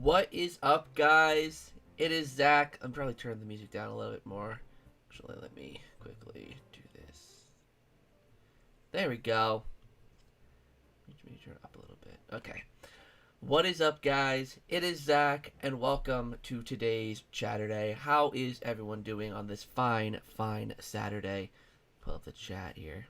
What is up, guys? It is Zach. I'm probably turning the music down a little bit more. Actually, let me quickly do this. There we go. Let me turn it up a little bit. Okay. What is up, guys? It is Zach, and welcome to today's Chaturday. How is everyone doing on this fine Saturday? Pull up the chat here.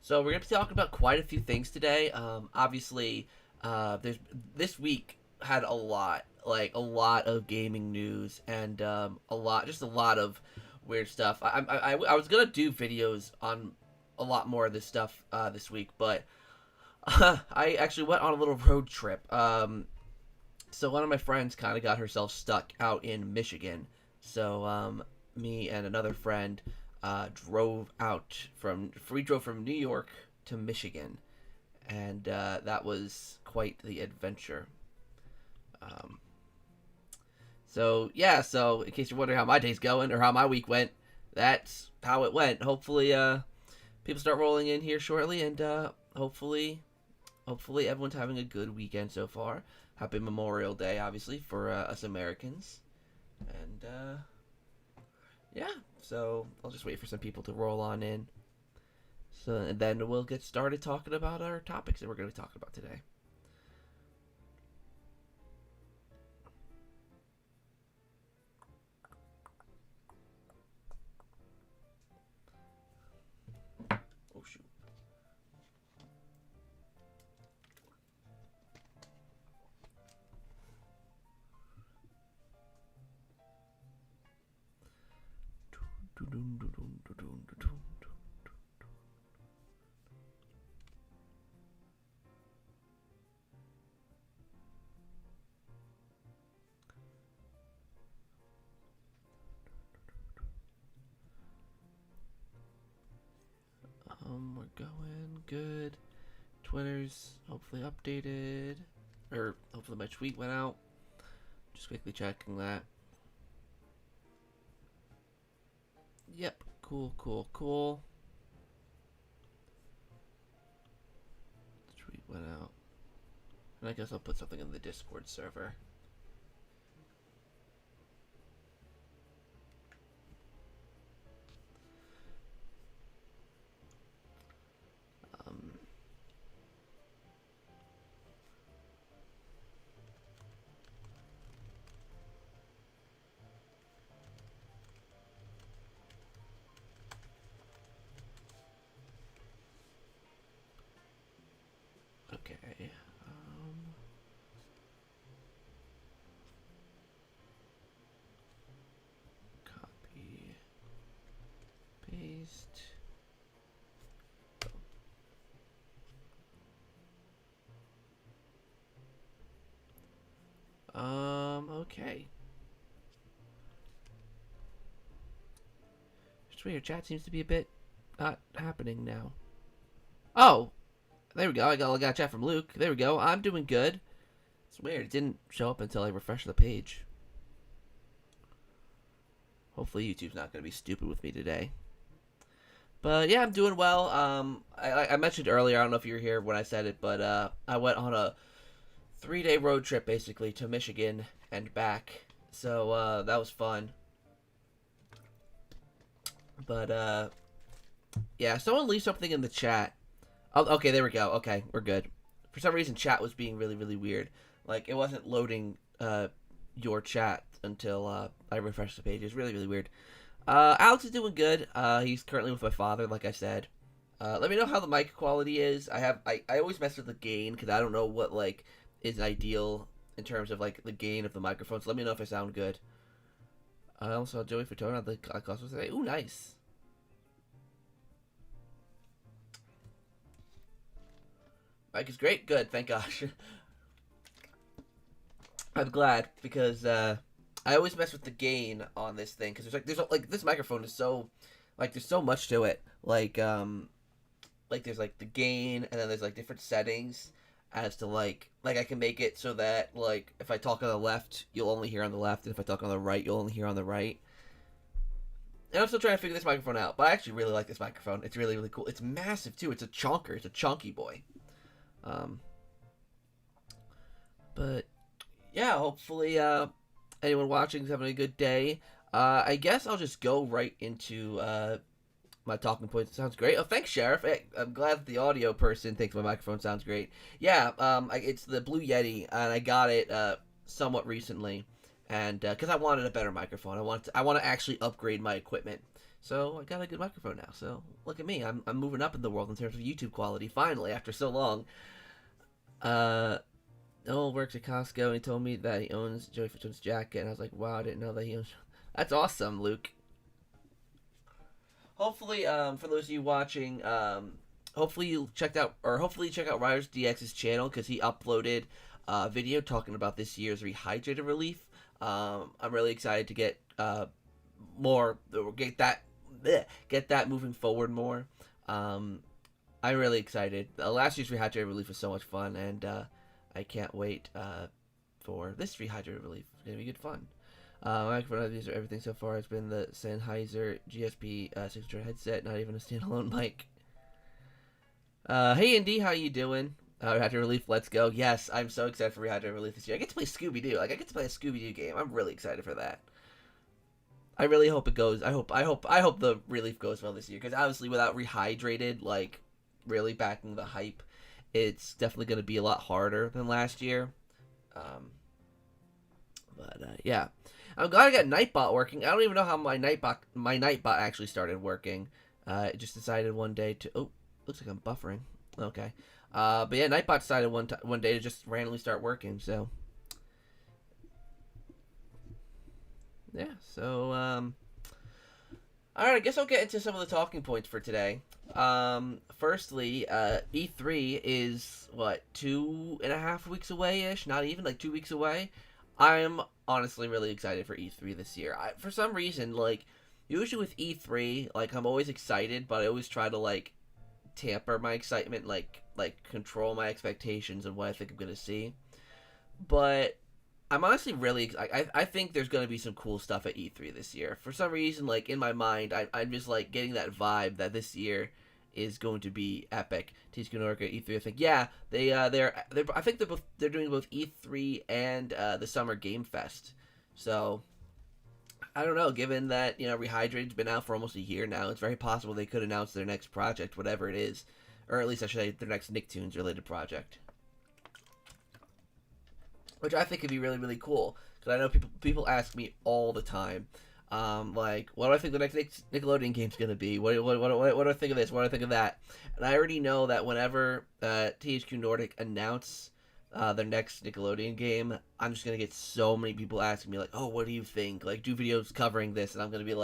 So we're gonna be talking about quite a few things today. Obviously, there's this week had a lot of gaming news and a lot of weird stuff. I was gonna do videos on a lot more of this stuff this week, but I actually went on a little road trip. So one of my friends kind of got herself stuck out in Michigan. So me and another friend drove from New York to Michigan, and that was quite the adventure. So in case you're wondering how my day's going or how my week went, that's how it went. Hopefully, people start rolling in here shortly, and hopefully everyone's having a good weekend so far. Happy Memorial Day, obviously, for us Americans, and yeah. So I'll just wait for some people to roll on in. So and then we'll get started talking about our topics that we're going to be talking about today. Oh shoot. We're going good. Twitter's hopefully updated, or hopefully my tweet went out. Just quickly checking that. Yep, cool. The tweet went out. And I guess I'll put something in the Discord server. Okay. Copy. Paste. Okay. Just weird. Chat seems to be a bit not happening now. Oh, there we go. I got a chat from Luke. There we go. I'm doing good. It's weird. It didn't show up until I refreshed the page. Hopefully YouTube's not going to be stupid with me today. But yeah, I'm doing well. I mentioned earlier, I don't know if you were here when I said it, but I went on a 3-day road trip basically to Michigan and back. So that was fun. But yeah, someone leave something in the chat. Oh, okay, there we go. Okay, we're good. For some reason, chat was being really weird. Like, it wasn't loading your chat until I refreshed the page. It was really weird. Alex is doing good. He's currently with my father, like I said. Let me know how the mic quality is. I always mess with the gain because I don't know what like is ideal in terms of like the gain of the microphone. So let me know if I sound good. I also Joey Fatone on the cosmos today. Ooh, nice. Mike is great. Good. Thank gosh. I'm glad because I always mess with the gain on this thing because there's this microphone is so like there's so much to it. Like there's like the gain and then there's like different settings as to like I can make it so that like if I talk on the left you'll only hear on the left, and if I talk on the right you'll only hear on the right. And I'm still trying to figure this microphone out, but I actually really like this microphone. It's really cool. It's massive too. It's a chonker. It's a chonky boy. But yeah, hopefully anyone watching is having a good day. I guess I'll just go right into my talking points. Sounds great. Oh, thanks, Sheriff. Hey, I'm glad that the audio person thinks my microphone sounds great. Yeah, it's the Blue Yeti, and I got it somewhat recently, and because I wanted a better microphone, I want to actually upgrade my equipment. So I got a good microphone now. So look at me, I'm moving up in the world in terms of YouTube quality. Finally, after so long. Noel works at Costco, and he told me that he owns Joey Fatsoen's jacket, and I was like, wow, I didn't know that he owns. That's awesome, Luke. Hopefully, for those of you watching, hopefully you checked out, or hopefully you check out Riders DX's channel because he uploaded a video talking about this year's Rehydrated relief. I'm really excited to get more, get that moving forward more. I'm really excited. Last year's Rehydrated relief was so much fun, and I can't wait for this Rehydrated relief. It's gonna be good fun. My microphone I've used for everything so far has been the Sennheiser GSP signature headset, not even a standalone mic. Hey Indy, how you doing? Rehydrated Relief, let's go. Yes, I'm so excited for Rehydrated Relief this year. I get to play Scooby-Doo. I get to play a Scooby-Doo game. I'm really excited for that. I really hope it goes. I hope the relief goes well this year, because obviously without Rehydrated, really backing the hype, it's definitely going to be a lot harder than last year. Yeah. I'm glad I got Nightbot working. I don't even know how my Nightbot actually started working. It just decided one day to... Oh, looks like I'm buffering. Okay. But yeah, Nightbot decided one day to just randomly start working, so... Yeah, so, Alright, I guess I'll get into some of the talking points for today. Firstly, E3 is, 2.5 weeks away-ish? Not even, 2 weeks away? I'm honestly really excited for E3 this year. For some reason, usually with E3, I'm always excited, but I always try to, tamper my excitement, control my expectations and what I think I'm gonna see. But I'm honestly really, I think there's gonna be some cool stuff at E3 this year. For some reason, in my mind, I'm just, getting that vibe that this year is going to be epic. THQ Nordic at E3. I think I think they're doing both E3 and the Summer Game Fest. So I don't know. Given that Rehydrated's been out for almost a year now, it's very possible they could announce their next project, whatever it is, or at least I should say their next Nicktoons related project, which I think could be really really cool. Because I know people ask me all the time. What do I think the next Nickelodeon game's gonna be? What do I think of this? What do I think of that? And I already know that whenever THQ Nordic announce their next Nickelodeon game, I'm just gonna get so many people asking me oh, what do you think? Do videos covering this, and I'm gonna be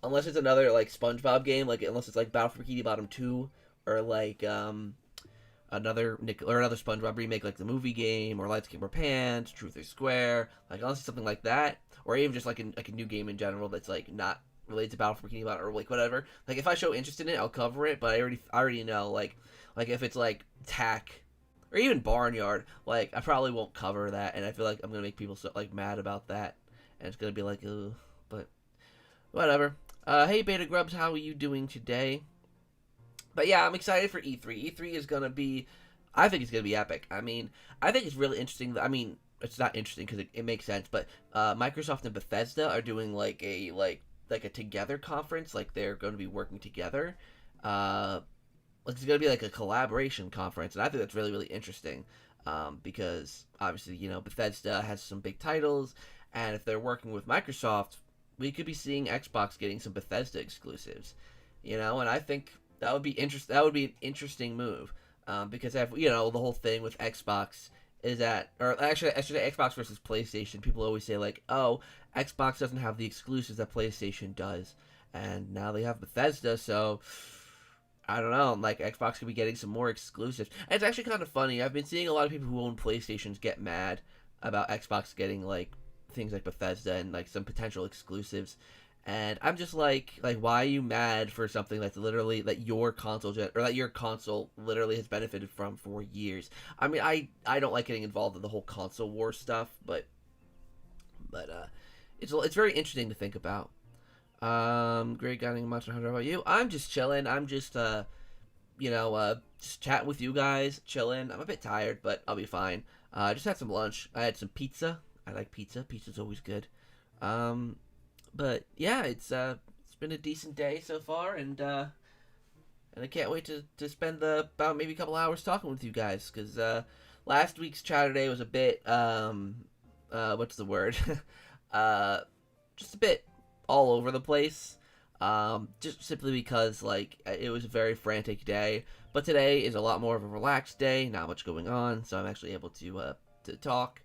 unless it's another SpongeBob game, unless it's Battle for Bikini Bottom 2, or another SpongeBob remake, the movie game, or Lights Camera Pants, Truth or Square, unless it's something like that, or even just a new game in general that's not related to Battle for Bikini Bottom, or whatever. If I show interest in it, I'll cover it. But I already know if it's Tack or even Barnyard, I probably won't cover that, and I feel I'm gonna make people so mad about that, and it's gonna be ugh. But whatever. Hey Beta Grubs, how are you doing today? But yeah, I'm excited for E3. E3 is gonna be, I think it's gonna be epic. I mean, I think it's really interesting. I mean, it's not interesting because it makes sense, but Microsoft and Bethesda are doing a together conference. They're going to be working together. It's going to be a collaboration conference, and I think that's really really interesting. Because obviously Bethesda has some big titles, and if they're working with Microsoft, we could be seeing Xbox getting some Bethesda exclusives. And I think that would be That would be an interesting move. Because the whole thing with Xbox is that, or actually, I should say Xbox versus PlayStation. People always say oh, Xbox doesn't have the exclusives that PlayStation does, and now they have Bethesda, so I don't know. Xbox could be getting some more exclusives. And it's actually kind of funny. I've been seeing a lot of people who own PlayStations get mad about Xbox getting things like Bethesda and some potential exclusives. And I'm just why are you mad for something that's literally that your console literally has benefited from for years? I mean, I don't like getting involved in the whole console war stuff, but it's very interesting to think about. Great guiding Monster Hunter. How about you? I'm just chilling. I'm just just chatting with you guys, chilling. I'm a bit tired, but I'll be fine. I just had some lunch. I had some pizza. I like pizza. Pizza's always good. Um, but yeah, it's been a decent day so far, and I can't wait to spend the about maybe a couple hours talking with you guys because last week's Chaturday was a bit what's the word uh just a bit all over the place. Just simply because like it was a very frantic day, but today is a lot more of a relaxed day, not much going on, so I'm actually able to talk.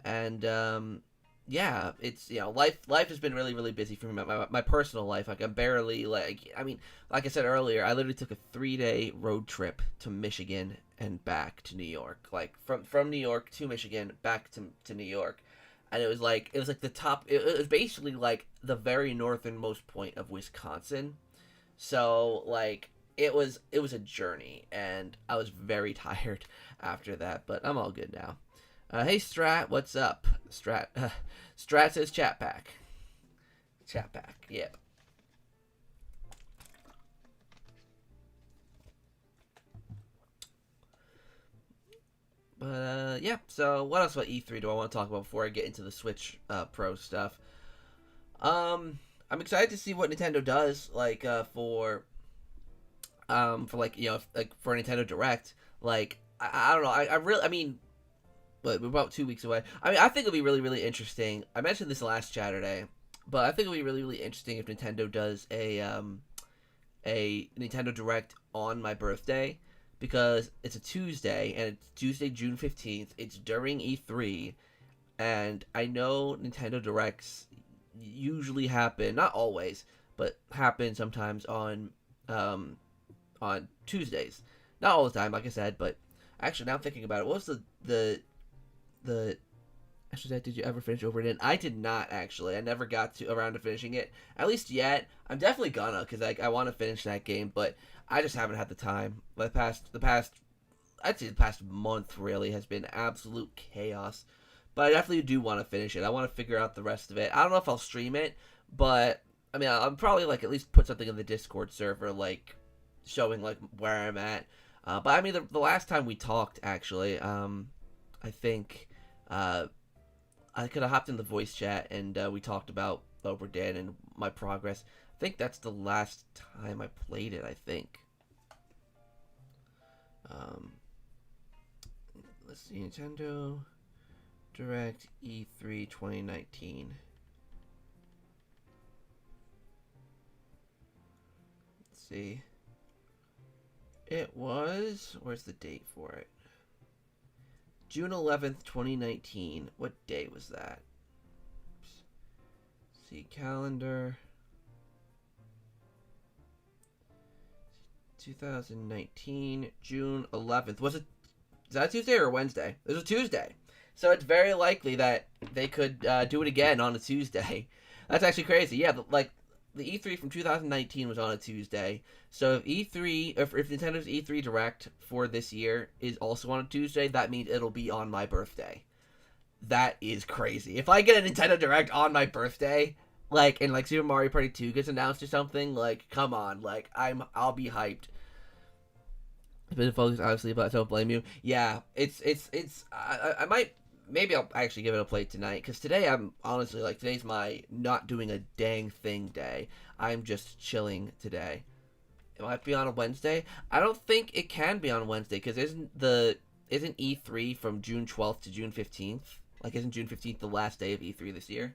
And yeah, it's life has been really busy for me. My personal life, like I'm barely like I mean, like I said earlier, I literally took a 3-day road trip to Michigan and back to New York, like from New York to Michigan back to New York. And it was like the top. It was basically like the very northernmost point of Wisconsin. So like it was a journey, and I was very tired after that. But I'm all good now. Hey Strat, what's up? Strat says Chatpack. Chatpack, yep. But yeah. So what else about E3 do I want to talk about before I get into the Switch Pro stuff? I'm excited to see what Nintendo does, like for like like for Nintendo Direct. Like I don't know. I really I mean but we're about 2 weeks away. I mean, I think it'll be really interesting. I mentioned this last Saturday, but I think it'll be really interesting if Nintendo does a Nintendo Direct on my birthday because it's a Tuesday and it's Tuesday, June 15th. It's during E3, and I know Nintendo Directs usually happen, not always, but happen sometimes on Tuesdays. Not all the time, like I said, but actually now I'm thinking about it. What was the actually did you ever finish Overdin? I did not actually. I never got around to finishing it. At least yet. I'm definitely gonna because I want to finish that game, but I just haven't had the time. The past I'd say the past month really has been absolute chaos. But I definitely do want to finish it. I want to figure out the rest of it. I don't know if I'll stream it, but I mean I'll probably like at least put something in the Discord server like showing like where I'm at. But I mean the last time we talked actually, I think I could have hopped in the voice chat and we talked about Overdin and my progress. I think that's the last time I played it, I think. Let's see, Nintendo Direct E3 2019. Let's see. It was, where's the date for it? June 11th, 2019. What day was that? Oops. See calendar. 2019, June 11th. Was it? Is that Tuesday or Wednesday? It was a Tuesday. So it's very likely that they could do it again on a Tuesday. That's actually crazy. Yeah, like the E3 from 2019 was on a Tuesday. So if if Nintendo's E3 Direct for this year is also on a Tuesday, that means it'll be on my birthday. That is crazy. If I get a Nintendo Direct on my birthday, like and like Super Mario Party 2 gets announced or something, like come on, like I'll be hyped. It's been focused obviously, but I don't blame you. Yeah, I might maybe I'll actually give it a play tonight because today I'm honestly like today's my not doing a dang thing day. I'm just chilling today. It might be on a Wednesday. I don't think it can be on Wednesday because isn't E3 from June 12th to June 15th? Like isn't June 15th the last day of E3 this year?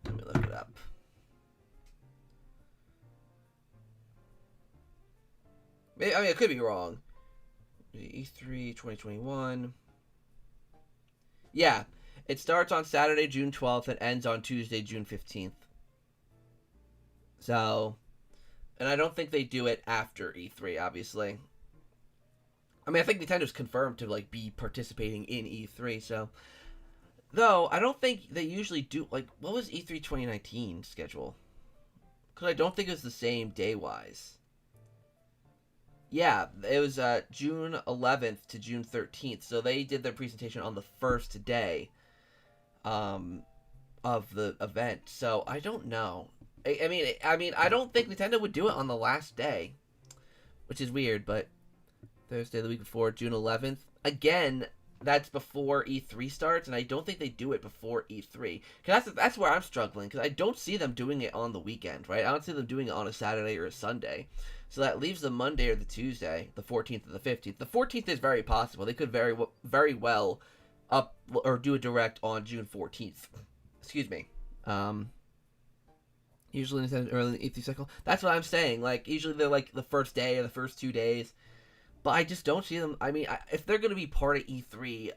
Let me look it up. Maybe, I mean, I could be wrong. E3 2021. Yeah, it starts on Saturday, June 12th, and ends on Tuesday, June 15th. So, and I don't think they do it after E3, obviously. I mean, I think Nintendo's confirmed to, like, be participating in E3, so. Though, I don't think they usually do, like, what was E3 2019 schedule? Because I don't think it was the same day-wise. Yeah, it was June 11th to June 13th, so they did their presentation on the first day of the event. So I don't know. I mean, I don't think Nintendo would do it on the last day, which is weird. But Thursday, the week before, June 11th. Again, that's before E3 starts, and I don't think they do it before E3. Because that's where I'm struggling, because I don't see them doing it on the weekend, right? I don't see them doing it on a Saturday or a Sunday. So that leaves the Monday or the Tuesday, the 14th or the 15th. The 14th is very possible. They could very well up or do a direct on June 14th. Excuse me. Usually instead of early in the E3 cycle. That's what I'm saying. Like, usually they're like the first day or the first 2 days. But I just don't see them. I mean, if they're going to be part of E3,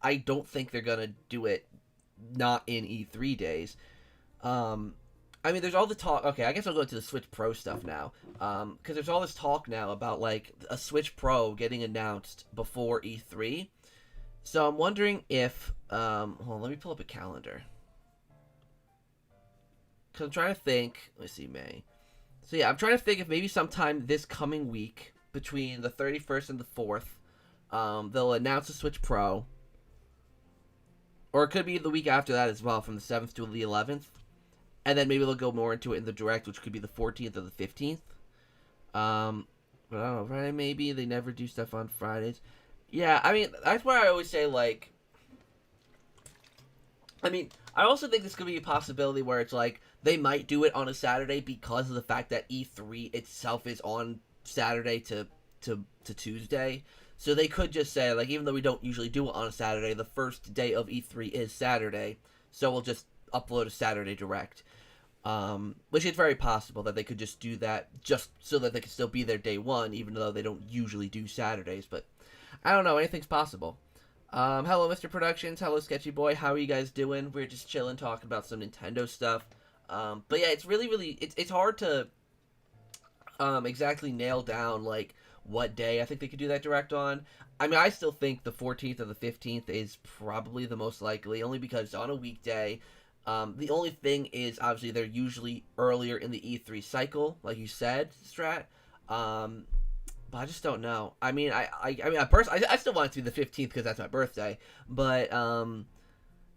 I don't think they're going to do it not in E3 days. I mean, there's all the talk. Okay, I guess I'll go to the Switch Pro stuff now. Because there's all this talk now about, like, a Switch Pro getting announced before E3. So I'm wondering if... hold on, let me pull up a calendar. Because I'm trying to think... Let's see, May. So yeah, I'm trying to think if maybe sometime this coming week, between the 31st and the 4th, they'll announce a Switch Pro. Or it could be the week after that as well, from the 7th to the 11th. And then maybe they'll go more into it in the direct, which could be the 14th or the 15th. But I don't know, Friday maybe. They never do stuff on Fridays. Yeah, I mean, that's why I always say, like... I mean, I also think this could be a possibility where it's like, they might do it on a Saturday because of the fact that E3 itself is on Saturday to Tuesday. So they could just say, like, even though we don't usually do it on a Saturday, the first day of E3 is Saturday, so we'll just upload a Saturday direct. Which is very possible that they could just do that just so that they can still be there day one, even though they don't usually do Saturdays. But I don't know, anything's possible. Hello, Mr. Productions. Hello, Sketchy Boy. How are you guys doing? We're just chilling, talking about some Nintendo stuff. But yeah, it's really, it's hard to exactly nail down, like, what day I think they could do that direct on. I mean, I still think the 14th or the 15th is probably the most likely, only because it's on a weekday. The only thing is, obviously, they're usually earlier in the E3 cycle, like you said, Strat. But I just don't know. I mean, I still want it to be the 15th because that's my birthday. But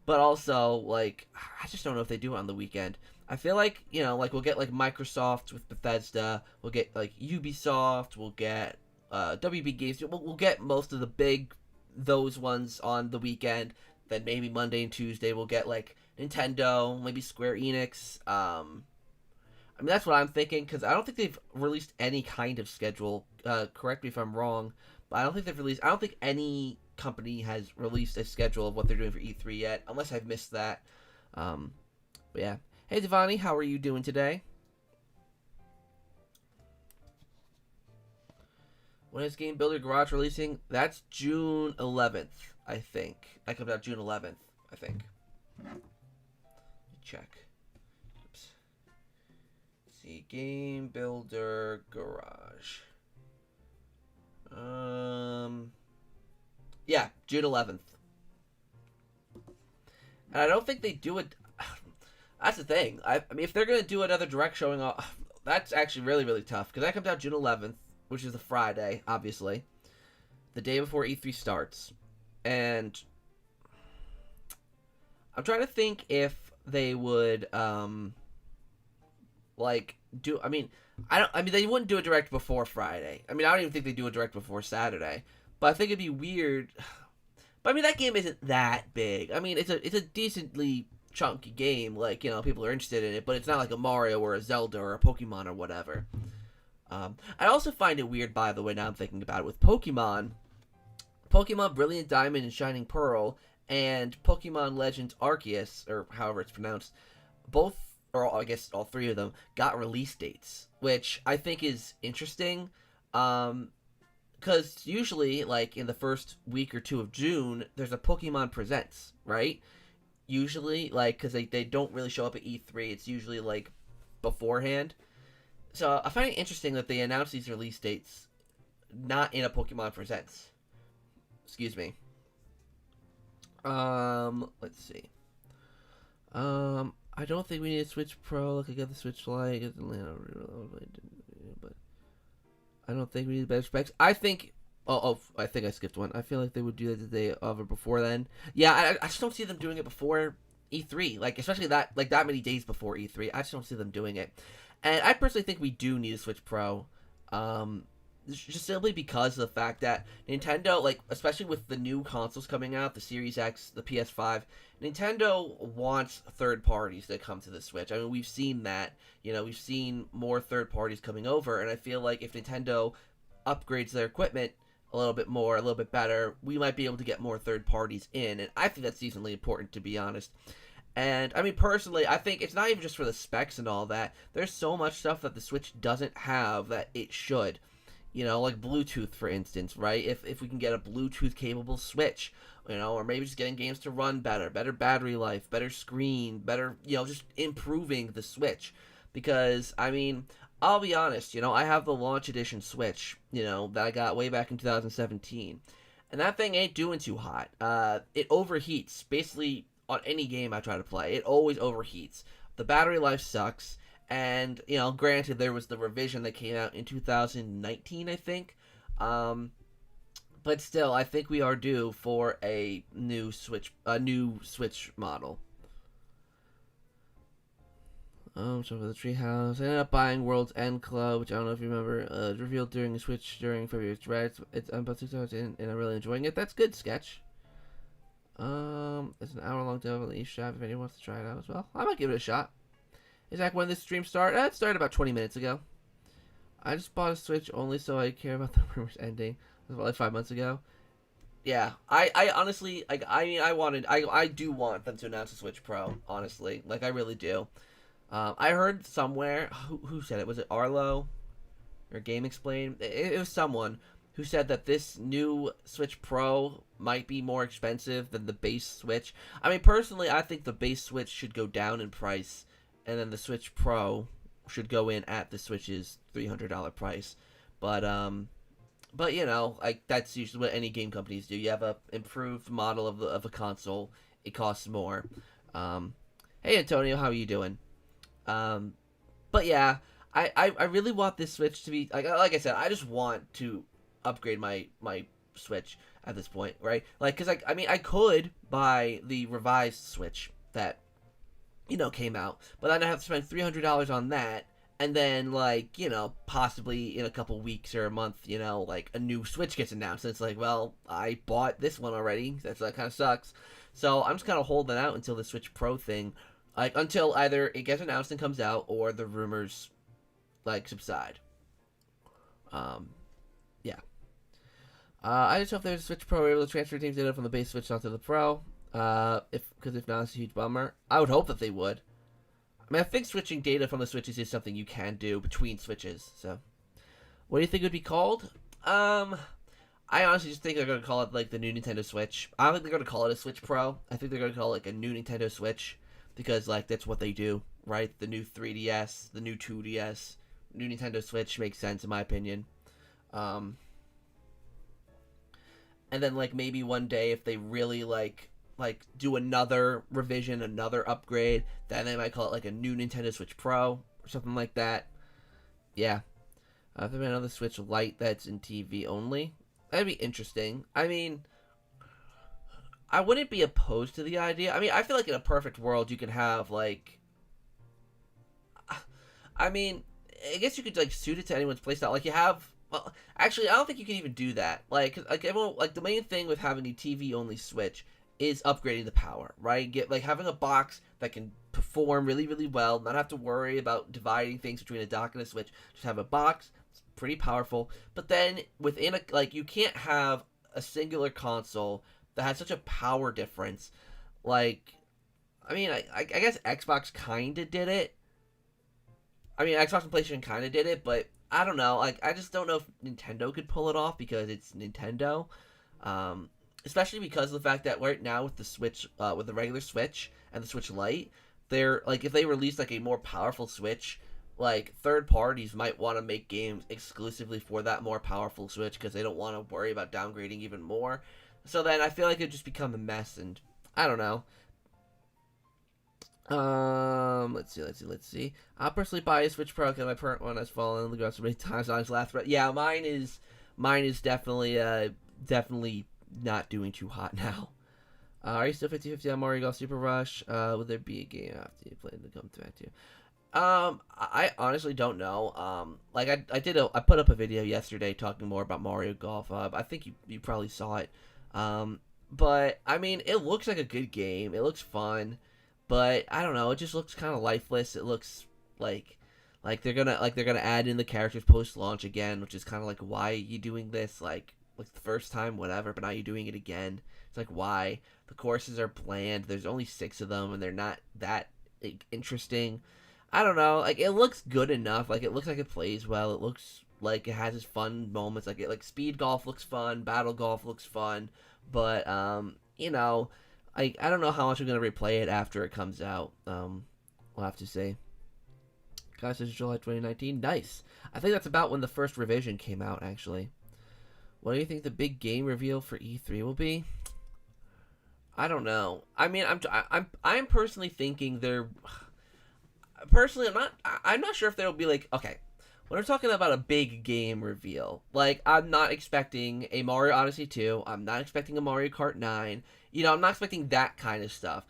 also, like, I just don't know if they do it on the weekend. I feel like, you know, like, we'll get, like, Microsoft with Bethesda. We'll get, like, Ubisoft. We'll get WB Games. We'll get most of the those ones on the weekend. Then maybe Monday and Tuesday we'll get, like, Nintendo, maybe Square Enix. I mean, that's what I'm thinking, because I don't think they've released any kind of schedule. Correct me if I'm wrong, but I don't think any company has released a schedule of what they're doing for E3 yet, unless I've missed that. But yeah. Hey, Devani, how are you doing today? When is Game Builder Garage releasing? That's June 11th, I think. That comes out June 11th, I think. Let me check. Oops. Let's see, Game Builder Garage. Yeah, June 11th. And I don't think they do it... That's the thing. I mean, if they're going to do another direct showing off, that's actually really, really tough. Because that comes out June 11th, which is a Friday, obviously. The day before E3 starts. And I'm trying to think if they would, like, do... I mean, they wouldn't do a direct before Friday. I mean, I don't even think they do a direct before Saturday. But I think it'd be weird... But, I mean, that game isn't that big. I mean, it's a decently... chunky game, like, you know, people are interested in it, but it's not like a Mario or a Zelda or a Pokemon or whatever. I also find it weird, by the way, now I'm thinking about it, with Pokemon Brilliant Diamond and Shining Pearl, and Pokemon Legends Arceus, or however it's pronounced, both, or I guess all three of them, got release dates, which I think is interesting, because usually, like, in the first week or two of June, there's a Pokemon Presents, right? Usually, like, because they don't really show up at E3. It's usually, like, beforehand. So, I find it interesting that they announce these release dates not in a Pokemon Presents. Excuse me. Let's see. I don't think we need a Switch Pro. Like, I got the Switch Lite. But I don't think we need better specs. I think... Oh, I think I skipped one. I feel like they would do that the day of or before then. Yeah, I just don't see them doing it before E3, like especially that many days before E3. I just don't see them doing it, and I personally think we do need a Switch Pro, just simply because of the fact that Nintendo, like especially with the new consoles coming out, the Series X, the PS5, Nintendo wants third parties to come to the Switch. I mean, we've seen that. We've seen more third parties coming over, and I feel like if Nintendo upgrades their equipment a little bit more, a little bit better, we might be able to get more third parties in, and I think that's decently important, to be honest. And I mean, personally, I think it's not even just for the specs and all that. There's so much stuff that the Switch doesn't have that it should. Like Bluetooth, for instance, right? If we can get a Bluetooth capable Switch, or maybe just getting games to run better battery life, better screen, better, just improving the Switch. Because, I mean, I'll be honest, I have the launch edition Switch, that I got way back in 2017. And that thing ain't doing too hot. It overheats, basically, on any game I try to play. It always overheats. The battery life sucks. And, granted, there was the revision that came out in 2019, I think. But still, I think we are due for a new Switch model. So for the Treehouse, I ended up buying World's End Club, which I don't know if you remember. It revealed during the Switch during February. It's about 6 hours in, and I'm really enjoying it. That's good, Sketch. It's an hour-long demo of the eShop if anyone wants to try it out as well. I might give it a shot. Is that when this stream started? It started about 20 minutes ago. I just bought a Switch only so I care about the rumors ending. It was about like 5 months ago. Yeah, I honestly, like, I do want them to announce a Switch Pro, honestly. Like, I really do. I heard somewhere, who said it? Was it Arlo? Or Game Explain? It was someone who said that this new Switch Pro might be more expensive than the base Switch. I mean, personally, I think the base Switch should go down in price, and then the Switch Pro should go in at the Switch's $300 price. But like, that's usually what any game companies do. You have a improved model of a console, it costs more. Hey Antonio, how are you doing? But yeah, I really want this Switch to be like I said, I just want to upgrade my Switch at this point, right? Like, cause I mean, I could buy the revised Switch that came out, but then I have to spend $300 on that, and then like possibly in a couple weeks or a month, like a new Switch gets announced, and it's like, well, I bought this one already. That kind of sucks. So I'm just kind of holding out until the Switch Pro thing. Like, until either it gets announced and comes out, or the rumors, like, subside. Yeah. I just hope there's a Switch Pro able to transfer teams data from the base Switch onto the Pro. Because if not, it's a huge bummer. I would hope that they would. I mean, I think switching data from the Switches is something you can do between Switches, so. What do you think it would be called? I honestly just think they're going to call it, like, the new Nintendo Switch. I don't think they're going to call it a Switch Pro. I think they're going to call it, like, a new Nintendo Switch. Because, like, that's what they do, right? The new 3DS, the new 2DS, new Nintendo Switch makes sense, in my opinion. And then, like, maybe one day if they really, like do another revision, another upgrade, then they might call it, like, a new Nintendo Switch Pro or something like that. Yeah. If there's another Switch Lite that's in TV only, that'd be interesting. I mean, I wouldn't be opposed to the idea. I mean, I feel like in a perfect world, you could have, like, I mean, I guess you could, like, suit it to anyone's playstyle. Like, you have, well, actually, I don't think you can even do that. Like everyone, like, the main thing with having a TV-only Switch is upgrading the power, right? Like, having a box that can perform really, really well, not have to worry about dividing things between a dock and a Switch. Just have a box, it's pretty powerful. But then, within you can't have a singular console that has such a power difference. Like, I mean, I guess Xbox kind of did it. I mean, Xbox and PlayStation kind of did it, but I don't know. Like, I just don't know if Nintendo could pull it off because it's Nintendo. Especially because of the fact that right now with the Switch, with the regular Switch and the Switch Lite, they're, like, if they release, like, a more powerful Switch, like, third parties might want to make games exclusively for that more powerful Switch because they don't want to worry about downgrading even more. So then I feel like it'd just become a mess, and I don't know. Let's see. I'll personally buy a Switch Pro because my current one has fallen on the ground so many times on its last threat. Yeah, mine is definitely not doing too hot now. Are you still 50-50 on Mario Golf Super Rush? Will there be a game after you plan to come back to? I honestly don't know. Like I put up a video yesterday talking more about Mario Golf. I think you probably saw it. But I mean, it looks like a good game. It looks fun, but I don't know. It just looks kind of lifeless. It looks like they're gonna add in the characters post launch again, which is kind of like, why are you doing this? Like the first time, whatever, but now you're doing it again. It's like, why? The courses are bland. There's only 6 of them, and they're not that like, interesting. I don't know. Like, it looks good enough. Like, it looks like it plays well. It looks like it has its fun moments. Like speed golf looks fun. Battle golf looks fun. But you know, I don't know how much I'm gonna replay it after it comes out. We'll have to see. Guys, this is July 2019. Nice. I think that's about when the first revision came out. Actually, what do you think the big game reveal for E3 will be? I don't know. I mean, I'm personally thinking they're. Personally, I'm not sure if there'll be like, okay, when we're talking about a big game reveal, like, I'm not expecting a Mario Odyssey 2. I'm not expecting a Mario Kart 9. You know, I'm not expecting that kind of stuff.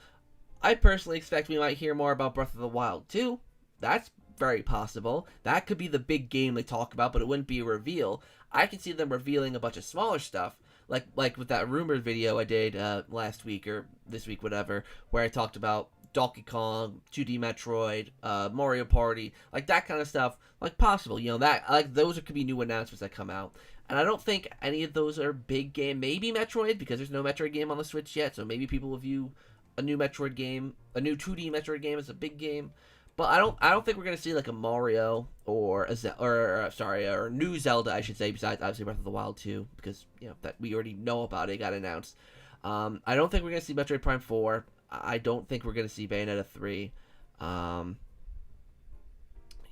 I personally expect we might hear more about Breath of the Wild 2. That's very possible. That could be the big game they talk about, but it wouldn't be a reveal. I can see them revealing a bunch of smaller stuff, like with that rumored video I did last week or this week, whatever, where I talked about Donkey Kong, 2D Metroid, Mario Party, like that kind of stuff, like possible. You know, that like those could be new announcements that come out. And I don't think any of those are big game. Maybe Metroid, because there's no Metroid game on the Switch yet, so maybe people will view a new Metroid game, a new 2D Metroid game as a big game. But I don't think we're gonna see like a Mario or or a new Zelda, I should say, besides obviously Breath of the Wild 2, because you know that we already know about it, got announced. I don't think we're gonna see Metroid Prime 4. I don't think we're gonna see Bayonetta 3.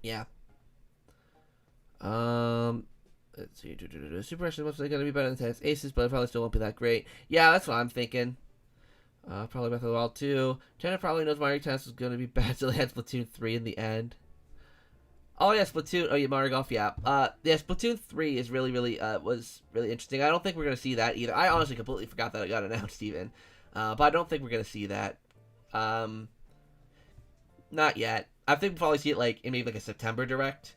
Yeah. Let's see. Super Rush is mostly gonna be better than Tennis Aces, but it probably still won't be that great. Yeah, that's what I'm thinking. Probably Breath of the Wild 2. Jenna probably knows Mario Tennis is going to be bad, so they had Splatoon 3 in the end. Oh, yeah, Splatoon. Oh, yeah, Mario Golf, yeah. Yeah, Splatoon 3 is was really interesting. I don't think we're going to see that either. I honestly completely forgot that it got announced, even. But I don't think we're going to see that. Not yet. I think we'll probably see it, like, in maybe, like, a September Direct.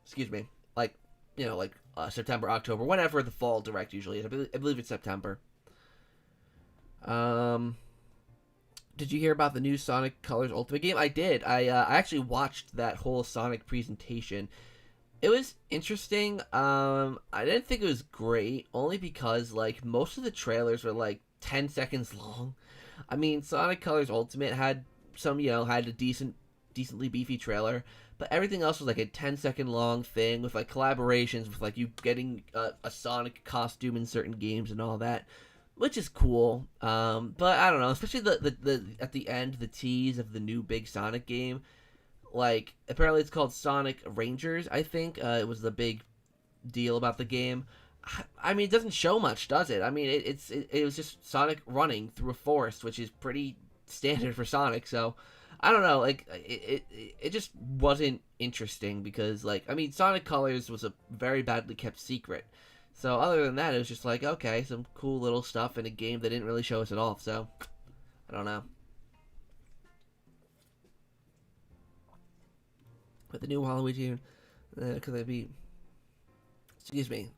Excuse me. Like, you know, like, September, October, whenever the fall Direct usually is. I believe it's September. Did you hear about the new Sonic Colors Ultimate game? I did. I actually watched that whole Sonic presentation. It was interesting. I didn't think it was great, only because like most of the trailers were like 10 seconds long. I mean, Sonic Colors Ultimate had had a decently beefy trailer, but everything else was like a 10-second long thing with like collaborations with like you getting a Sonic costume in certain games and all that, which is cool. But I don't know, especially the at the end, the tease of the new big Sonic game. Like, apparently it's called Sonic Rangers, I think. It was the big deal about the game. I mean, it doesn't show much, does it? I mean, it was just Sonic running through a forest, which is pretty standard for Sonic. So, I don't know. Like, it just wasn't interesting because, like, I mean, Sonic Colors was a very badly kept secret. So, other than that, it was just like, okay, some cool little stuff in a game that didn't really show us at all. So, I don't know. With the new Waluigi, could they be? Excuse me.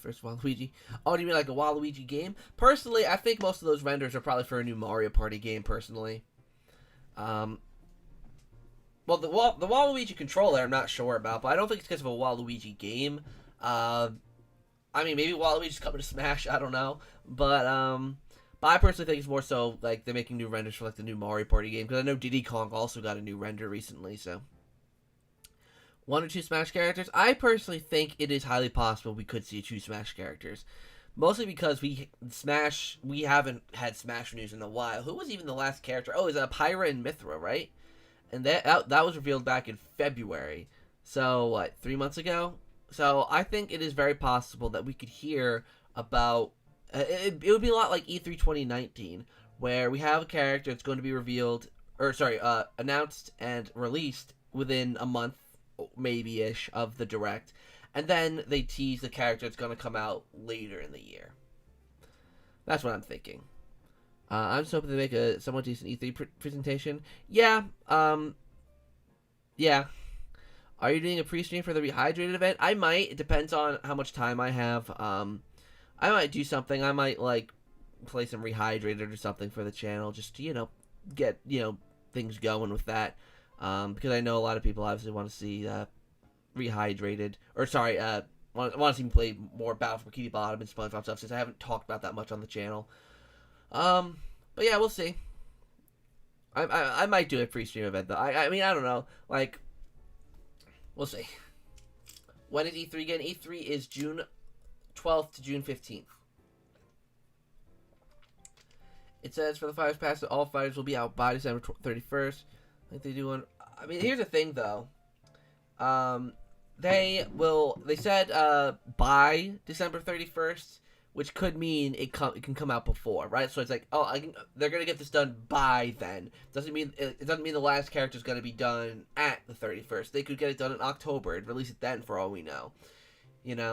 First Waluigi. Oh, do you mean like a Waluigi game? Personally, I think most of those renders are probably for a new Mario Party game. Personally, well, the Waluigi controller, I'm not sure about, but I don't think it's because of a Waluigi game. I mean, maybe Waluigi's coming to Smash. I don't know, but I personally think it's more so like they're making new renders for like the new Mario Party game, because I know Diddy Kong also got a new render recently, so. 1 or 2 Smash characters? I personally think it is highly possible we could see 2 Smash characters. Mostly because we haven't had Smash news in a while. Who was even the last character? Oh, is that Pyra and Mythra, right? And that was revealed back in February. So, what, 3 months ago? So, I think it is very possible that we could hear about... it would be a lot like E3 2019, where we have a character that's going to be revealed... announced and released within a month, maybe-ish, of the Direct, and then they tease the character that's going to come out later in the year. That's what I'm thinking. I'm just hoping they make a somewhat decent E3 presentation. Yeah. Yeah. Are you doing a pre-stream for the Rehydrated event? I might. It depends on how much time I have. I might do something. I might like play some Rehydrated or something for the channel, just to get things going with that. Because I know a lot of people obviously want to see Rehydrated, or sorry, want to see me play more Battle for Bikini Bottom and SpongeBob stuff, since I haven't talked about that much on the channel. But yeah, we'll see. I might do a pre-stream event though. I mean, I don't know. Like, we'll see. When is E3 again? E3 is June 12th to June 15th. It says for the Fighters Pass that all fighters will be out by December 31st. I think they do one. I mean, here's the thing though. They said by December 31st, which could mean it can come out before, right? So it's like, they're gonna get this done by then. It doesn't mean the last character is gonna be done at the 31st. They could get it done in October and release it then, for all we know.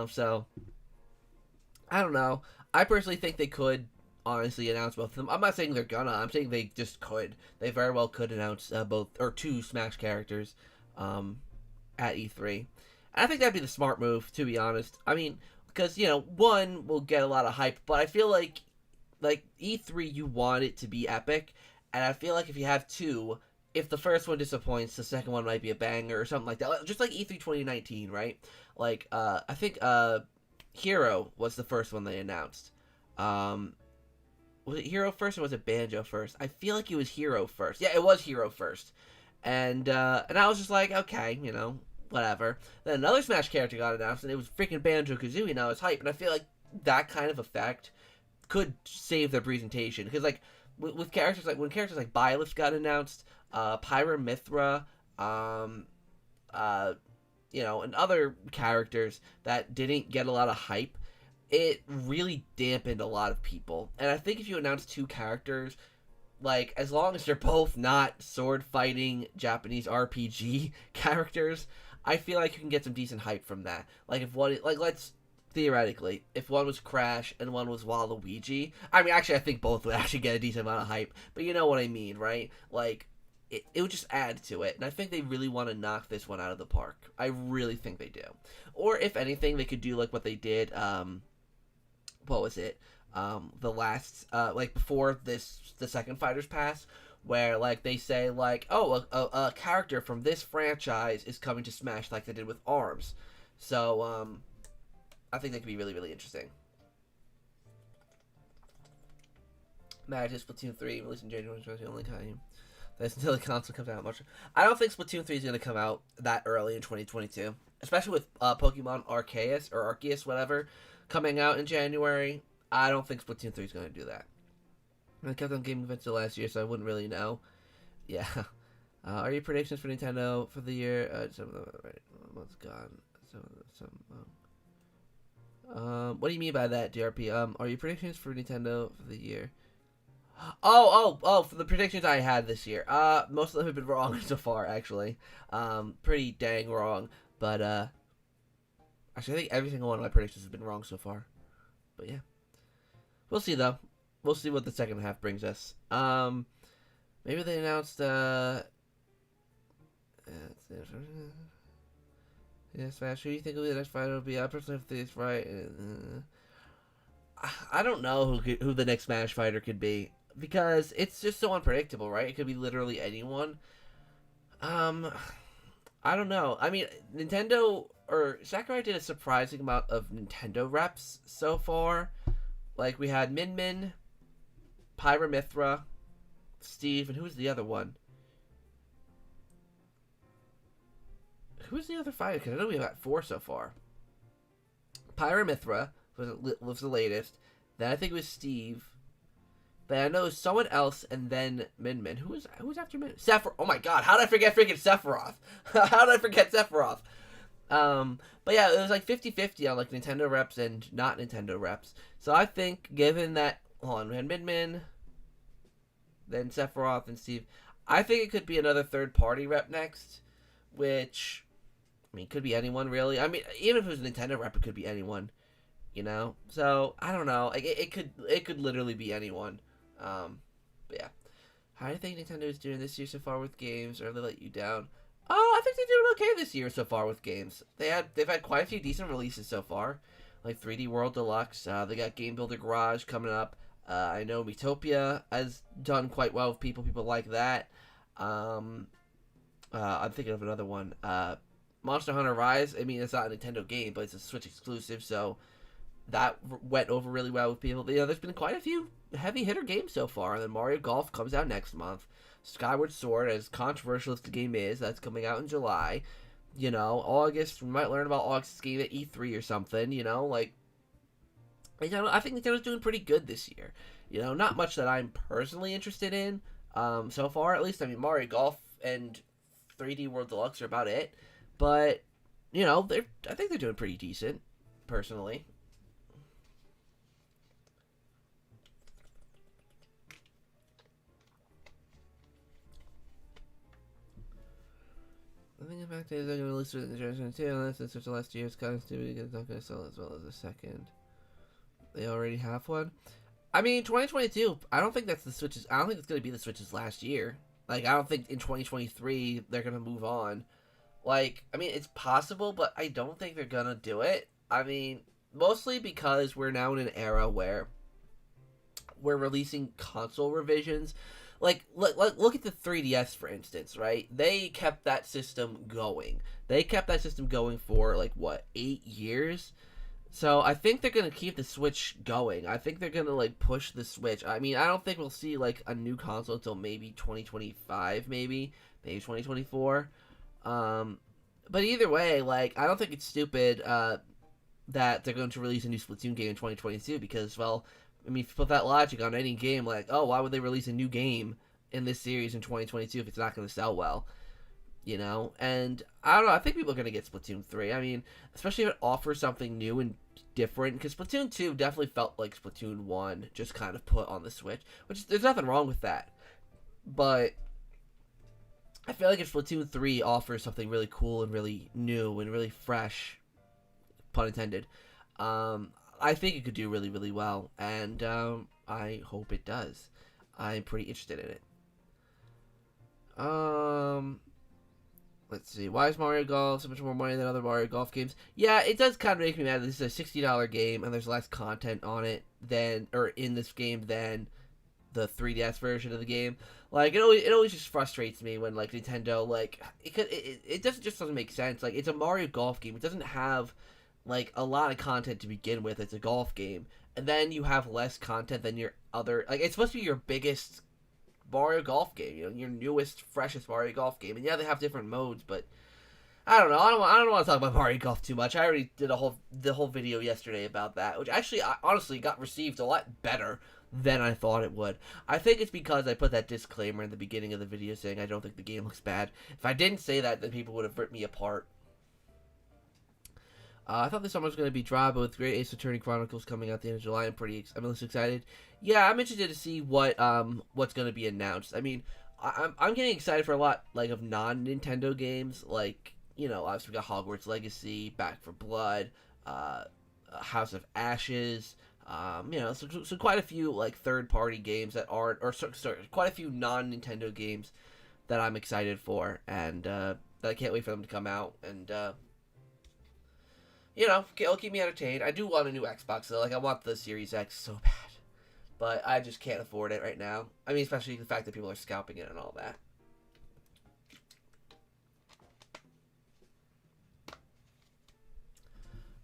So I don't know. I personally think they could honestly announce both of them. I'm not saying they're gonna. I'm saying they just could. They very well could announce both or two Smash characters at E3. And I think that'd be the smart move, to be honest. I mean, because one will get a lot of hype, but I feel like E3, you want it to be epic, and I feel like if you have two, if the first one disappoints, the second one might be a banger or something like that. Just like E3 2019, right? Like I think Hero was the first one they announced. Was it Hero first or was it Banjo first? I feel like it was Hero first. Yeah, it was Hero first. And I was just like, okay, whatever. Then another Smash character got announced, and it was freaking Banjo Kazooie, and I was hyped. And I feel like that kind of effect could save their presentation. Because, like, with characters like, when characters like Byleth got announced, Pyra Mythra, and other characters that didn't get a lot of hype, it really dampened a lot of people. And I think if you announce two characters, like, as long as they're both not sword fighting Japanese RPG characters, I feel like you can get some decent hype from that. Like, let's theoretically, if one was Crash and one was Waluigi, I mean, actually, I think both would actually get a decent amount of hype, but you know what I mean, right? Like, it would just add to it, and I think they really want to knock this one out of the park. I really think they do. Or, if anything, they could do, like, what they did, what was it? The last, before the second Fighters Pass, where, like, they say, like, oh, a character from this franchise is coming to Smash, like they did with ARMS. So, I think that could be really, really interesting. Matches Splatoon 3, released in January 2020, only time. That's until the console comes out much. I don't think Splatoon 3 is going to come out that early in 2022. Especially with Pokemon Arceus, whatever, coming out in January. I don't think Splatoon 3 is going to do that. I kept on gaming events last year, so I wouldn't really know. Yeah. Are your predictions for Nintendo for the year? Some of them, right, month's gone. What do you mean by that, DRP? Are your predictions for Nintendo for the year? For the predictions I had this year. Most of them have been wrong so far, actually. Pretty dang wrong. But, actually, I think every single one of my predictions has been wrong so far. But, yeah. We'll see, though. We'll see what the second half brings us. Maybe they announced, Smash, who do you think will be the next fighter will be? I personally think it's right. I don't know who the next Smash fighter could be, because it's just so unpredictable, right? It could be literally anyone. I don't know. I mean, Nintendo, or Sakurai did a surprising amount of Nintendo reps so far. Like, we had Min, Pyra Mythra, Steve, and who was the other one? Who was the other fighter? Because I know we got 4 so far. Pyra Mythra was the latest. Then I think it was Steve. But I know it was someone else, and then Min. Who was after Min? Sephiroth. Oh my god, how did I forget freaking Sephiroth? How did I forget Sephiroth? But yeah, it was like 50-50 on like Nintendo reps and not Nintendo reps. So I think, given that, hold on, we had Min, then Sephiroth and Steve, I think it could be another third-party rep next, which, I mean, could be anyone, really. I mean, even if it was a Nintendo rep, it could be anyone, So, I don't know. Like, it could literally be anyone. But yeah, how do you think Nintendo is doing this year so far with games, or they let you down? Oh, I think they're doing okay this year so far with games. They've had quite a few decent releases so far, like 3D World Deluxe. They got Game Builder Garage coming up. I know Metopia has done quite well with people. People like that. I'm thinking of another one. Monster Hunter Rise. I mean, it's not a Nintendo game, but it's a Switch exclusive, so that went over really well with people. You know, there's been quite a few heavy hitter games so far. And then Mario Golf comes out next month. Skyward Sword, as controversial as the game is, that's coming out in July. You know, August, we might learn about August's game at E3 or something. You know, like, I think Nintendo's doing pretty good this year. You know, not much that I'm personally interested in so far, at least. I mean, Mario Golf and 3D World Deluxe are about it. But, you know, I think they're doing pretty decent, personally. I think the fact is they're going to release it in the generation 2, unless it's the last year's connectivity, it's not going to sell as well as the second. They already have one. I mean, 2022, I don't think that's the Switch's, I don't think it's going to be the Switch's last year. Like, I don't think in 2023 they're going to move on. Like, I mean, it's possible, but I don't think they're going to do it. I mean, mostly because we're now in an era where we're releasing console revisions. Like, look at the 3DS, for instance, right? They kept that system going. They kept that system going for, like, what, 8 years? So I think they're going to keep the Switch going. I think they're going to, like, push the Switch. I mean, I don't think we'll see, like, a new console until maybe 2025, maybe 2024. But either way, like, I don't think it's stupid that they're going to release a new Splatoon game in 2022 because, well, I mean, if you put that logic on any game, like, oh, why would they release a new game in this series in 2022 if it's not going to sell well? You know? And, I don't know, I think people are going to get Splatoon 3. I mean, especially if it offers something new and different, because Splatoon 2 definitely felt like Splatoon 1 just kind of put on the Switch, which, there's nothing wrong with that. But I feel like if Splatoon 3 offers something really cool and really new and really fresh, pun intended, I think it could do really, really well, and I hope it does. I'm pretty interested in it. Let's see. Why is Mario Golf so much more money than other Mario Golf games? Yeah, it does kind of make me mad that this is a $60 game and there's less content on it in this game than the 3DS version of the game. Like, it always just frustrates me when, like, Nintendo, like, it doesn't make sense. Like, it's a Mario Golf game. It doesn't have, like, a lot of content to begin with. It's a golf game. And then you have less content than your other, like, it's supposed to be your biggest Mario Golf game, you know, your newest, freshest Mario Golf game. And yeah, they have different modes, but I don't know. I don't want to talk about Mario Golf too much. I already did the whole video yesterday about that, which actually, honestly, got received a lot better than I thought it would. I think it's because I put that disclaimer in the beginning of the video saying I don't think the game looks bad. If I didn't say that, then people would have ripped me apart. I thought this summer was going to be dry, but with Great Ace Attorney Chronicles coming out at the end of July, I'm really excited. Yeah, I'm interested to see what's going to be announced. I mean, I'm getting excited for a lot, like, of non-Nintendo games, like, you know, obviously we got Hogwarts Legacy, Back for Blood, House of Ashes, you know, so quite a few, like, third-party games that aren't, or sorry, quite a few non-Nintendo games that I'm excited for, and that I can't wait for them to come out, and you know, it'll keep me entertained. I do want a new Xbox, though. Like, I want the Series X so bad. But I just can't afford it right now. I mean, especially the fact that people are scalping it and all that.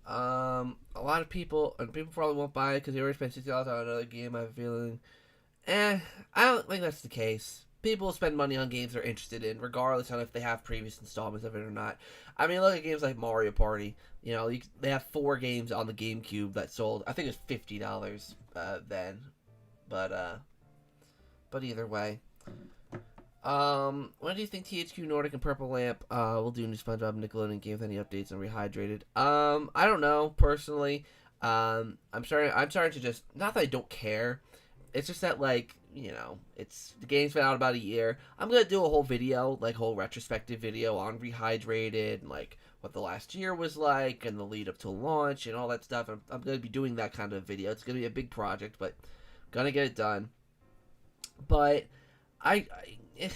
A lot of people, and people probably won't buy it because they already spent $60 on another game, I have a feeling. I don't think that's the case. People spend money on games they're interested in, regardless of if they have previous installments of it or not. I mean, look at games like Mario Party. You know, they have 4 games on the GameCube that sold, I think it was $50 then. But either way. When do you think THQ Nordic and Purple Lamp will do new SpongeBob Nickelodeon game with any updates on Rehydrated? I don't know, personally. I'm starting to just, not that I don't care. It's just that, like, you know, the game's been out about a year. I'm gonna do a whole video, like, whole retrospective video on Rehydrated and, like, what the last year was like and the lead up to launch and all that stuff. I'm gonna be doing that kind of video. It's gonna be a big project, but gonna get it done. but I, I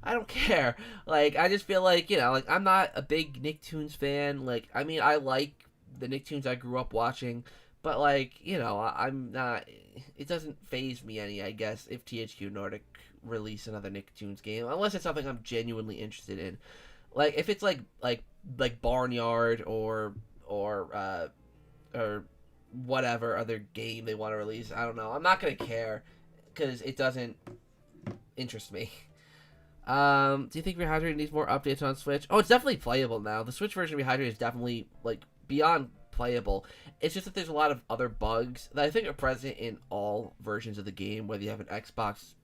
I don't care. Like, I just feel like, like, I'm not a big Nicktoons fan. Like, I mean, I like the Nicktoons I grew up watching, but, like, I'm not. It doesn't phase me any, I guess, if THQ Nordic release another Nicktoons game, unless it's something I'm genuinely interested in. Like, if it's like Barnyard or whatever other game they want to release, I don't know. I'm not gonna care because it doesn't interest me. Do you think Rehydrated needs more updates on Switch? Oh, it's definitely playable now. The Switch version of Rehydrated is definitely, like, beyond playable. It's just that there's a lot of other bugs that I think are present in all versions of the game, whether you have the Xbox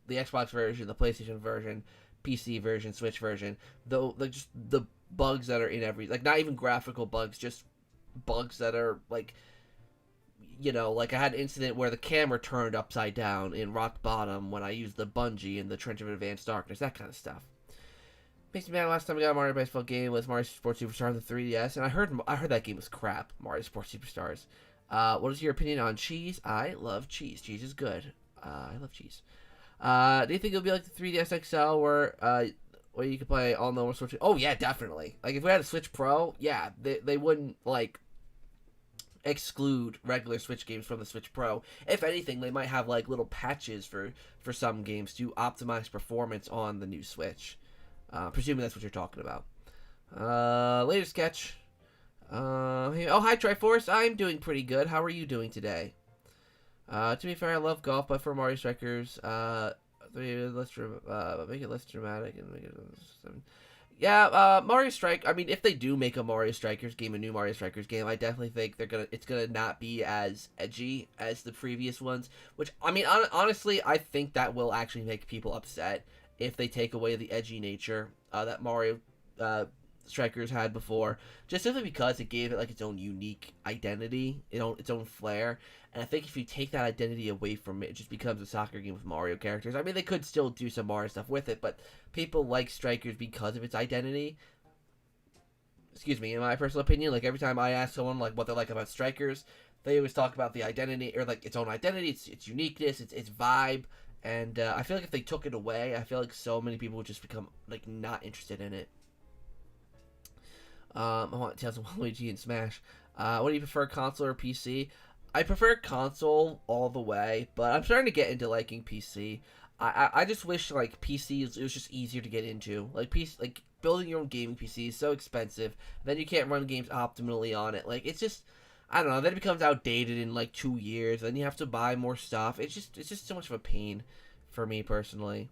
version, the PlayStation version, PC version, Switch version. Though, like, just the bugs that are in every, like, not even graphical bugs, just bugs that are, like, like I had an incident where the camera turned upside down in Rock Bottom when I used the bungee in the Trench of Advanced Darkness, that kind of stuff. Makes me mad. Last time I got a Mario Baseball game was Mario Sports Superstars on the 3DS, and I heard that game was crap. Mario Sports Superstars. What is your opinion on cheese? I love cheese. Cheese is good. I love cheese. Do you think it'll be like the 3DS XL where you could play all normal Switch? Oh yeah, definitely. Like if we had a Switch Pro, yeah, they wouldn't like exclude regular Switch games from the Switch Pro. If anything, they might have like little patches for some games to optimize performance on the new Switch. Presuming that's what you're talking about. Later sketch. Hi Triforce. I'm doing pretty good. How are you doing today? To be fair, I love golf, but for Mario Strikers, make it less dramatic and make it. Yeah, Mario Strike. I mean, if they do make a Mario Strikers game, a new Mario Strikers game, I definitely think it's gonna not be as edgy as the previous ones. Which I mean, honestly, I think that will actually make people upset if they take away the edgy nature that Mario Strikers had before, just simply because it gave it like its own unique identity, its own flair. And I think if you take that identity away from it, it just becomes a soccer game with Mario characters. I mean, they could still do some Mario stuff with it, but people like Strikers because of its identity. Excuse me, in my personal opinion, like every time I ask someone like what they like about Strikers, they always talk about the identity or like its own identity, its uniqueness, its vibe. And I feel like if they took it away, I feel like so many people would just become like not interested in it. I want Tales of Waluigi and Smash. What do you prefer, console or PC? I prefer console all the way, but I'm starting to get into liking PC. I just wish like PC it was just easier to get into. Like PC, like building your own gaming PC is so expensive. Then you can't run games optimally on it. Like it's just I don't know. Then it becomes outdated in like 2 years. Then you have to buy more stuff. It's just so much of a pain for me personally.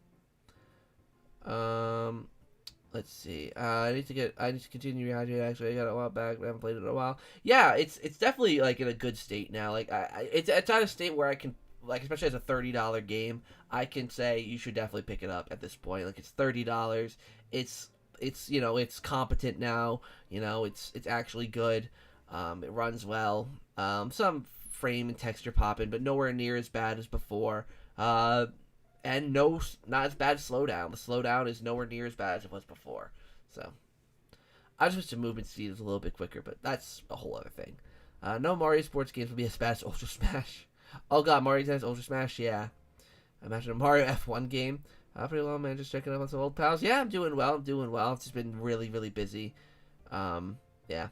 Let's see. I need to continue rehydrating. Actually, I got it a while back, but I haven't played it in a while. Yeah, it's definitely like in a good state now. Like it's at a state where I can like, especially as a $30 game, I can say you should definitely pick it up at this point. Like it's $30. It's it's competent now. It's actually good. It runs well. Some frame and texture popping, but nowhere near as bad as before. And not as bad as slowdown. The slowdown is nowhere near as bad as it was before. So, I just wish the movement speed was a little bit quicker, but that's a whole other thing. No Mario sports games will be as bad as Ultra Smash. Oh god, Mario Tennis Ultra Smash, yeah. Imagine a Mario F1 game. Pretty well, man. Just checking up on some old pals. Yeah, I'm doing well. It's just been really, really busy. Yeah.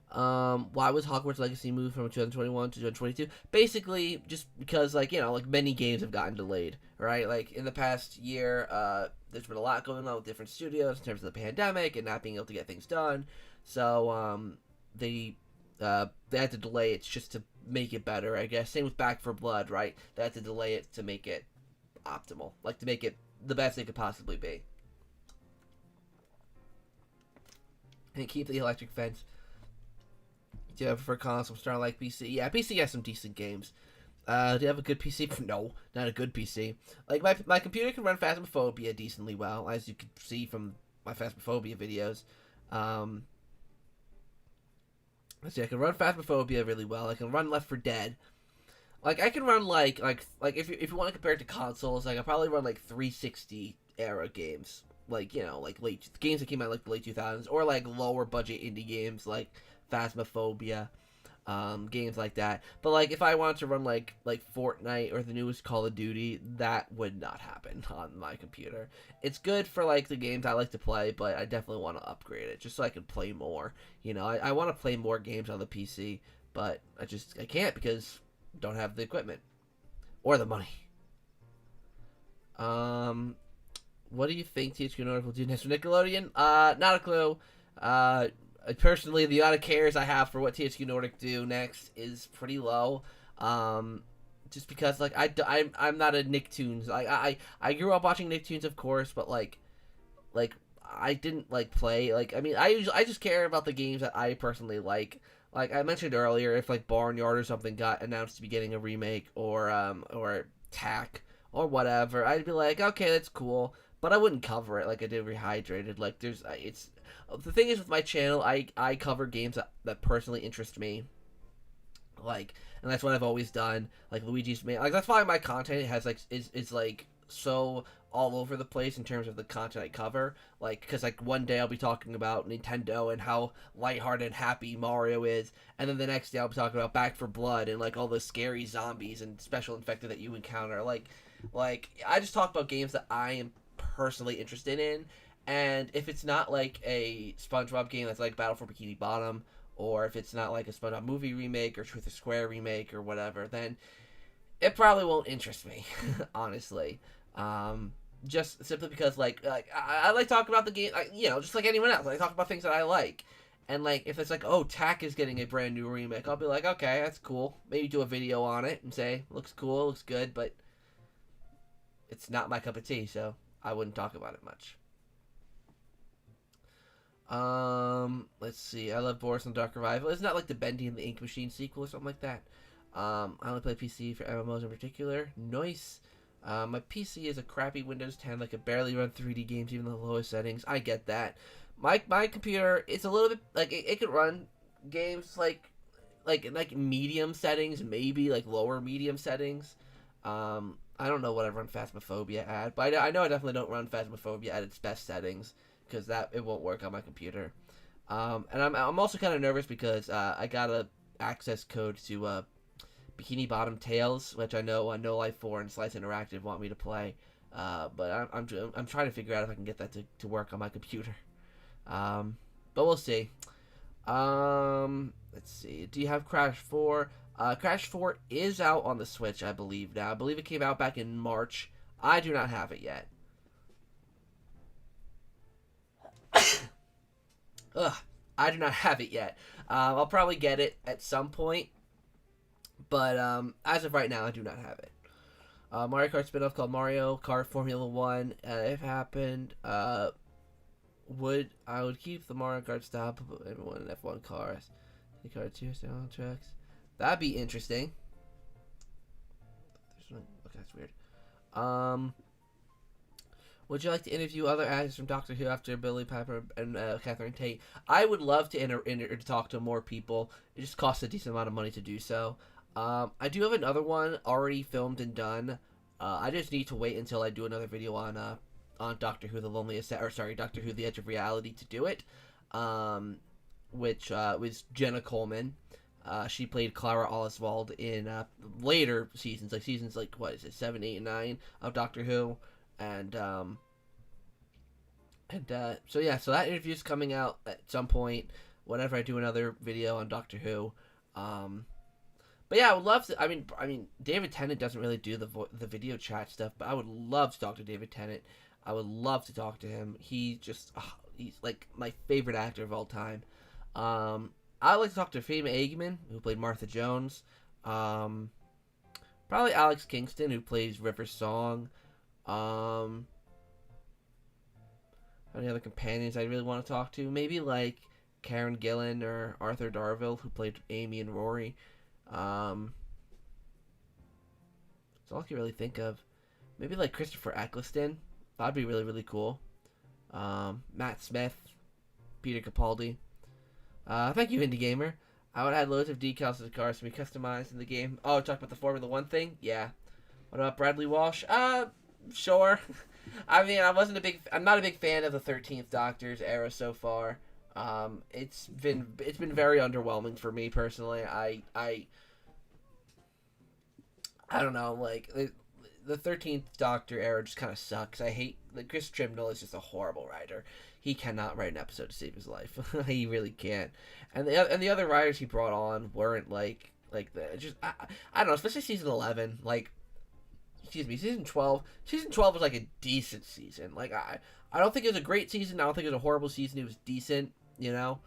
Why was Hogwarts Legacy moved from 2021 to 2022? Basically, just because, like many games have gotten delayed, right? Like, in the past year, there's been a lot going on with different studios in terms of the pandemic and not being able to get things done. So, they had to delay it just to make it better, I guess. Same with Back for Blood, right? They had to delay it to make it optimal. Like, to make it the best it could possibly be. And keep the electric fence. Do you prefer console? I'm starting to like PC. Yeah, PC has some decent games. Do you have a good PC? No, not a good PC. Like, my computer can run Phasmophobia decently well, as you can see from my Phasmophobia videos. Let's see, I can run Phasmophobia really well. I can run Left 4 Dead. Like, I can run, like if you want to compare it to consoles, like, I probably run, like, 360 era games. Like, like, late games that came out, like, the late 2000s. Or, like, lower budget indie games, like Phasmophobia. games like that. But like if I wanted to run like Fortnite or the newest Call of Duty, that would not happen on my computer. It's good for like the games I like to play, but I definitely want to upgrade it just so I can play more. You know, I want to play more games on the PC, but I can't because I don't have the equipment or the money. What do you think THQ Nordic will do next for Nickelodeon? Not a clue. Personally, the amount of cares I have for what THQ Nordic do next is pretty low. Just because like I'm not a Nicktoons. I grew up watching Nicktoons, of course, but like I didn't like play. Like I mean, I just care about the games that I personally like. Like I mentioned earlier, if like Barnyard or something got announced to be getting a remake or Tack or whatever, I'd be like, okay, that's cool, but I wouldn't cover it like I did Rehydrated. Like it's the thing is with my channel, I cover games that personally interest me, like, and that's what I've always done. Like Luigi's Man, like that's why my content has like is like so all over the place in terms of the content I cover. Like, because like one day I'll be talking about Nintendo and how lighthearted and happy Mario is, and then the next day I'll be talking about Back for Blood and like all the scary zombies and special infected that you encounter. Like I just talk about games that I am personally interested in. And if it's not like a SpongeBob game that's like Battle for Bikini Bottom, or if it's not like a SpongeBob movie remake or Truth or Square remake or whatever, then it probably won't interest me, honestly. Just simply because like I like talking about the game, you know, just like anyone else. I talk about things that I like, and like if it's like, oh, Tack is getting a brand new remake, I'll be like, okay, that's cool. Maybe do a video on it and say looks cool, looks good, but it's not my cup of tea, so I wouldn't talk about it much. Let's see. I love Boris and Dark Revival. Isn't that like the Bendy and the Ink Machine sequel or something like that? I only play PC for MMOs in particular. Nice. My PC is a crappy Windows 10. Like, it barely run 3D games, even the lowest settings. I get that. My computer, it's a little bit like it could run games like medium settings, maybe like lower medium settings. I don't know what I run Phasmophobia at, but I know I definitely don't run Phasmophobia at its best settings, because that it won't work on my computer. And I'm also kind of nervous because I got a access code to Bikini Bottom Tales, which I know No Life 4 and Slice Interactive want me to play. But I'm trying to figure out if I can get that to work on my computer. But we'll see. Let's see. Do you have Crash 4? Crash 4 is out on the Switch, I believe now. I believe it came out back in March. I do not have it yet. Ugh, I do not have it yet. I'll probably get it at some point, but as of right now, I do not have it. Mario Kart spin-off called Mario Kart Formula 1. If it happened, I would keep the Mario Kart style, put everyone in F1 cars. The Kart 2 on tracks. That'd be interesting. Okay, that's weird. Would you like to interview other actors from Doctor Who after Billy Piper and Catherine Tate? I would love to talk to more people. It just costs a decent amount of money to do so. I do have another one already filmed and done. I just need to wait until I do another video on Doctor Who: The Loneliest, Doctor Who: The Edge of Reality to do it. Which was Jenna Coleman. She played Clara Oswald in later seasons, like what is it, 7, 8, and 9 of Doctor Who. So that interview's coming out at some point whenever I do another video on Doctor Who. But yeah, I would love to. I mean, David Tennant doesn't really do the video chat stuff, but I would love to talk to David Tennant. I would love to talk to him. He's like my favorite actor of all time. I would like to talk to Fatima Eggman, who played Martha Jones. Probably Alex Kingston, who plays River Song. Any other companions I really want to talk to? Maybe like Karen Gillan or Arthur Darvill, who played Amy and Rory. That's all I can really think of. Maybe like Christopher Eccleston. That'd be really, really cool. Matt Smith, Peter Capaldi. Thank you, Indie Gamer. I would add loads of decals to the cars to be customized in the game. Oh, talk about the Formula 1 thing? Yeah. What about Bradley Walsh? Sure. I mean, I'm not a big fan of the 13th Doctor's era so far. It's been very underwhelming for me personally. I don't know, like the 13th Doctor era just kind of sucks. I hate like Chris Chibnall is just a horrible writer. He cannot write an episode to save his life. He really can't. And the other writers he brought on weren't like the just I don't know, especially season 11. Like, excuse me, season 12. Season 12 was like a decent season. Like I don't think it was a great season. I don't think it was a horrible season. It was decent, you know.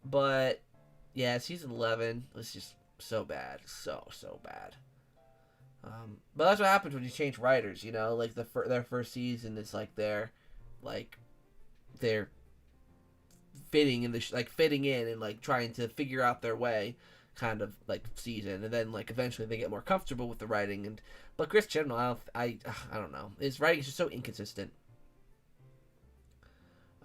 But yeah, season 11 was just so bad, so bad. But that's what happens when you change writers, you know. Like their first season is like they're fitting in fitting in and like trying to figure out their way, kind of like season, and then like eventually they get more comfortable with the writing. And but Chris Chibnall, I don't know, his writing is just so inconsistent.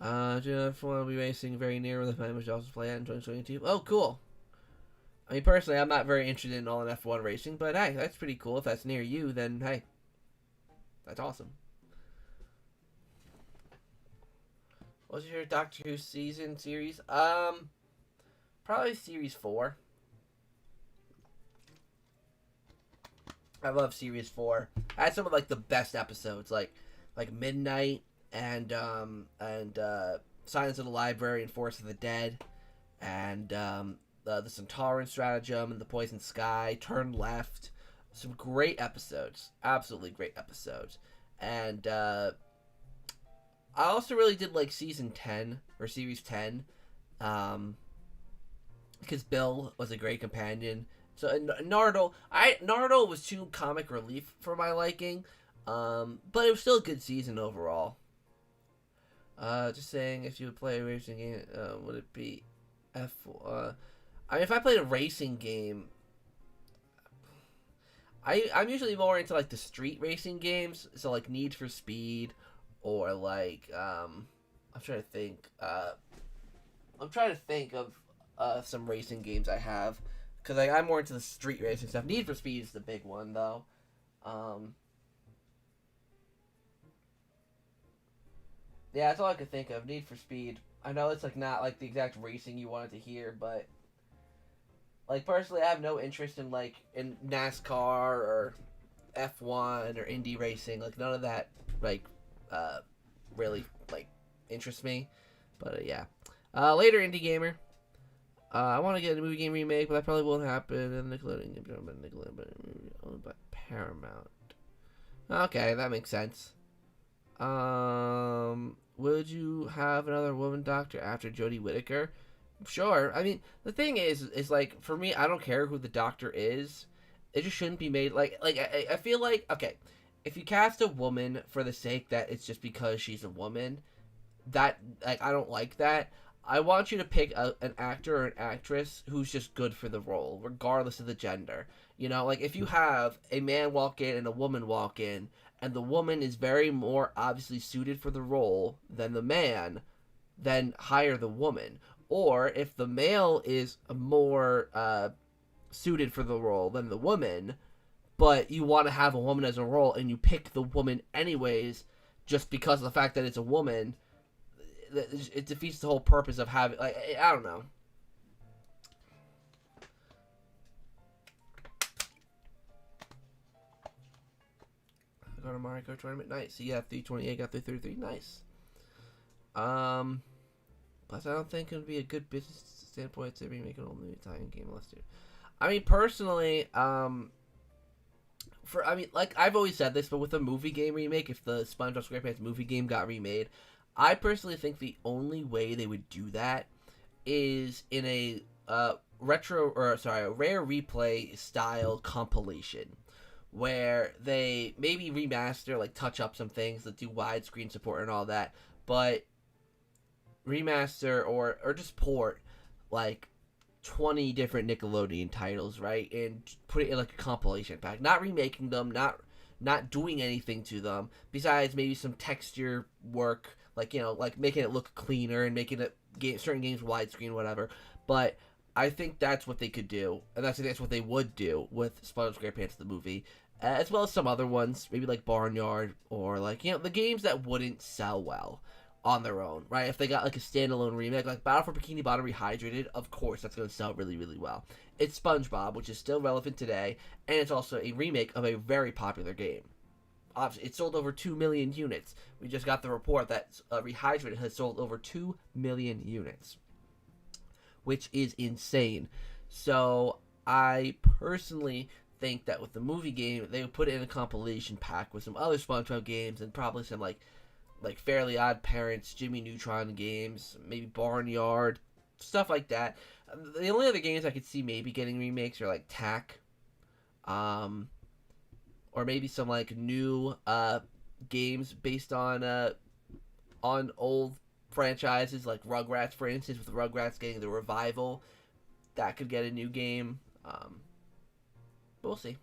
F1 will be racing very near where the famous also play at in 2022. Oh, cool. I mean, personally, I'm not very interested in all in F1 racing, but hey, that's pretty cool. If that's near you, then hey, that's awesome. What's your Doctor Who season series? Probably series 4. I love series 4. I had some of like the best episodes, like Midnight and Silence of the Library and Force of the Dead, and the Centauran Stratagem and the Poison Sky, Turn Left. Some great episodes, absolutely great episodes. And I also really did like season 10 or series 10, because Bill was a great companion. So Nardole was too comic relief for my liking, but it was still a good season overall. Just saying, if you would play a racing game, would it be I mean, if I played a racing game, I'm usually more into like the street racing games, so like Need for Speed, or like I'm trying to think of some racing games I have, because I'm more into the street racing stuff. Need for Speed is the big one though. Yeah, that's all I could think of. Need for Speed. I know it's like not like the exact racing you wanted to hear, but like personally, I have no interest in like in NASCAR or F1 or Indy racing. Like none of that like really like interests me. But yeah, later indie gamer. I want to get a movie game remake, but that probably won't happen. And Nickelodeon game owned by Paramount. Okay, that makes sense. Would you have another woman doctor after Jodie Whittaker? Sure. I mean, the thing is like, for me, I don't care who the doctor is. It just shouldn't be made like I feel like, okay, if you cast a woman for the sake that it's just because she's a woman, that like I don't like that. I want you to pick an actor or an actress who's just good for the role, regardless of the gender. You know, like if you have a man walk in and a woman walk in, and the woman is very more obviously suited for the role than the man, then hire the woman. Or if the male is more suited for the role than the woman, but you want to have a woman as a role and you pick the woman anyways, just because of the fact that it's a woman, it defeats the whole purpose of having, like, I don't know. I got a Mario Kart tournament. Nice. So you got 328, got 333. Nice. Plus, I don't think it would be a good business standpoint to remake an old new Italian game unless you. I mean, personally, like I've always said this, but with a movie game remake, if the SpongeBob SquarePants movie game got remade, I personally think the only way they would do that is in a a rare replay style compilation, where they maybe remaster, like touch up some things that do widescreen support and all that, but remaster or just port like 20 different Nickelodeon titles, right, and put it in like a compilation pack, not remaking them, not doing anything to them besides maybe some texture work, like, you know, like making it look cleaner and making it certain games widescreen, whatever. But I think that's what they could do, and that's what they would do with SpongeBob SquarePants the movie, as well as some other ones, maybe like Barnyard, or like, you know, the games that wouldn't sell well. on their own, right? If they got like a standalone remake, like Battle for Bikini Bottom Rehydrated, of course that's going to sell really, really well. It's SpongeBob, which is still relevant today, and it's also a remake of a very popular game. It sold over 2 million units. We just got the report that Rehydrated has sold over 2 million units, which is insane. So I personally think that with the movie game, they would put it in a compilation pack with some other SpongeBob games and probably some like Fairly Odd Parents, Jimmy Neutron games, maybe Barnyard, stuff like that. The only other games I could see maybe getting remakes are like Tack, or maybe some like new games based on old franchises like Rugrats, for instance, with Rugrats getting the revival. That could get a new game. But we'll see.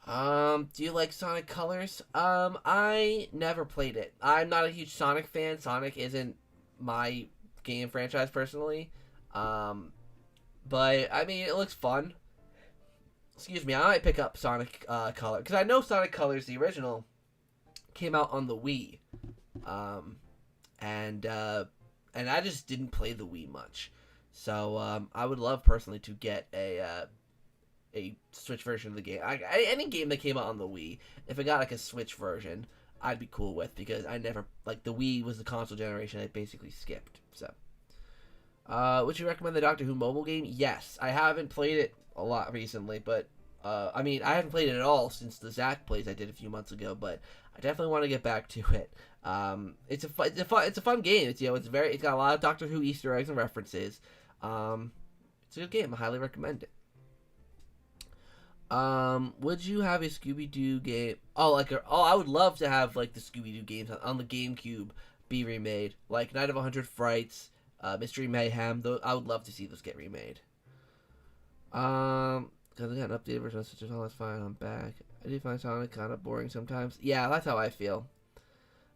Do you like Sonic Colors? I never played it. I'm not a huge Sonic fan. Sonic isn't my game franchise personally. But I mean, it looks fun. Excuse me, I might pick up Sonic Color because I know Sonic Colors, the original, came out on the Wii. And I just didn't play the Wii much. So I would love personally to get a Switch version of the game. Any game that came out on the Wii, if it got like a Switch version, I'd be cool with, because I never, like, the Wii was the console generation I basically skipped. So would you recommend the Doctor Who mobile game? Yes. I haven't played it a lot recently, but I mean, I haven't played it at all since the ZakPak plays I did a few months ago, but I definitely want to get back to it. It's a fun game. It's it's got a lot of Doctor Who Easter eggs and references. It's a good game. I highly recommend it. Would you have a Scooby-Doo game? I would love to have like the Scooby-Doo games on the GameCube be remade, like Night of 100 Frights, Mystery Mayhem. I would love to see those get remade. Because I got an updated version of Switch, that's fine. I'm back. I do find Sonic kind of boring sometimes. Yeah, that's how I feel.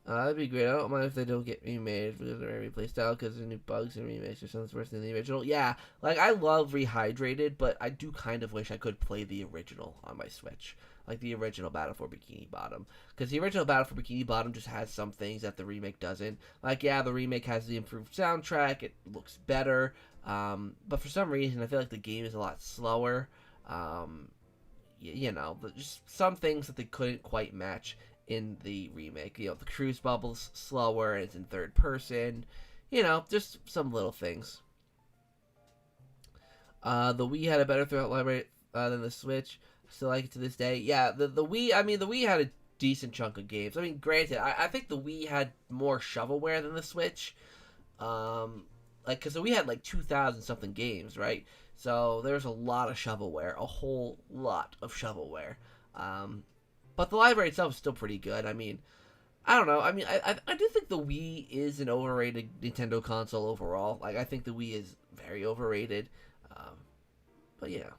That'd be great. I don't mind if they don't get remade because they're replay style, because there's new bugs and remakes or something's worse than the original. Yeah, like I love Rehydrated, but I do kind of wish I could play the original on my Switch, like the original Battle for Bikini Bottom, because the original Battle for Bikini Bottom just has some things that the remake doesn't. Like, yeah, the remake has the improved soundtrack, it looks better, but for some reason I feel like the game is a lot slower. Just some things that they couldn't quite match in the remake. The cruise bubble's slower and it's in third person. Just some little things. The Wii had a better throughout library than the Switch. Still like it to this day. Yeah, the Wii, the Wii had a decent chunk of games. I mean, granted, I think the Wii had more shovelware than the Switch. Because the Wii had like 2,000 something games, right? So there's a lot of shovelware, a whole lot of shovelware. But the library itself is still pretty good. I mean, I don't know. I mean, I do think the Wii is an overrated Nintendo console overall. Like, I think the Wii is very overrated. But yeah.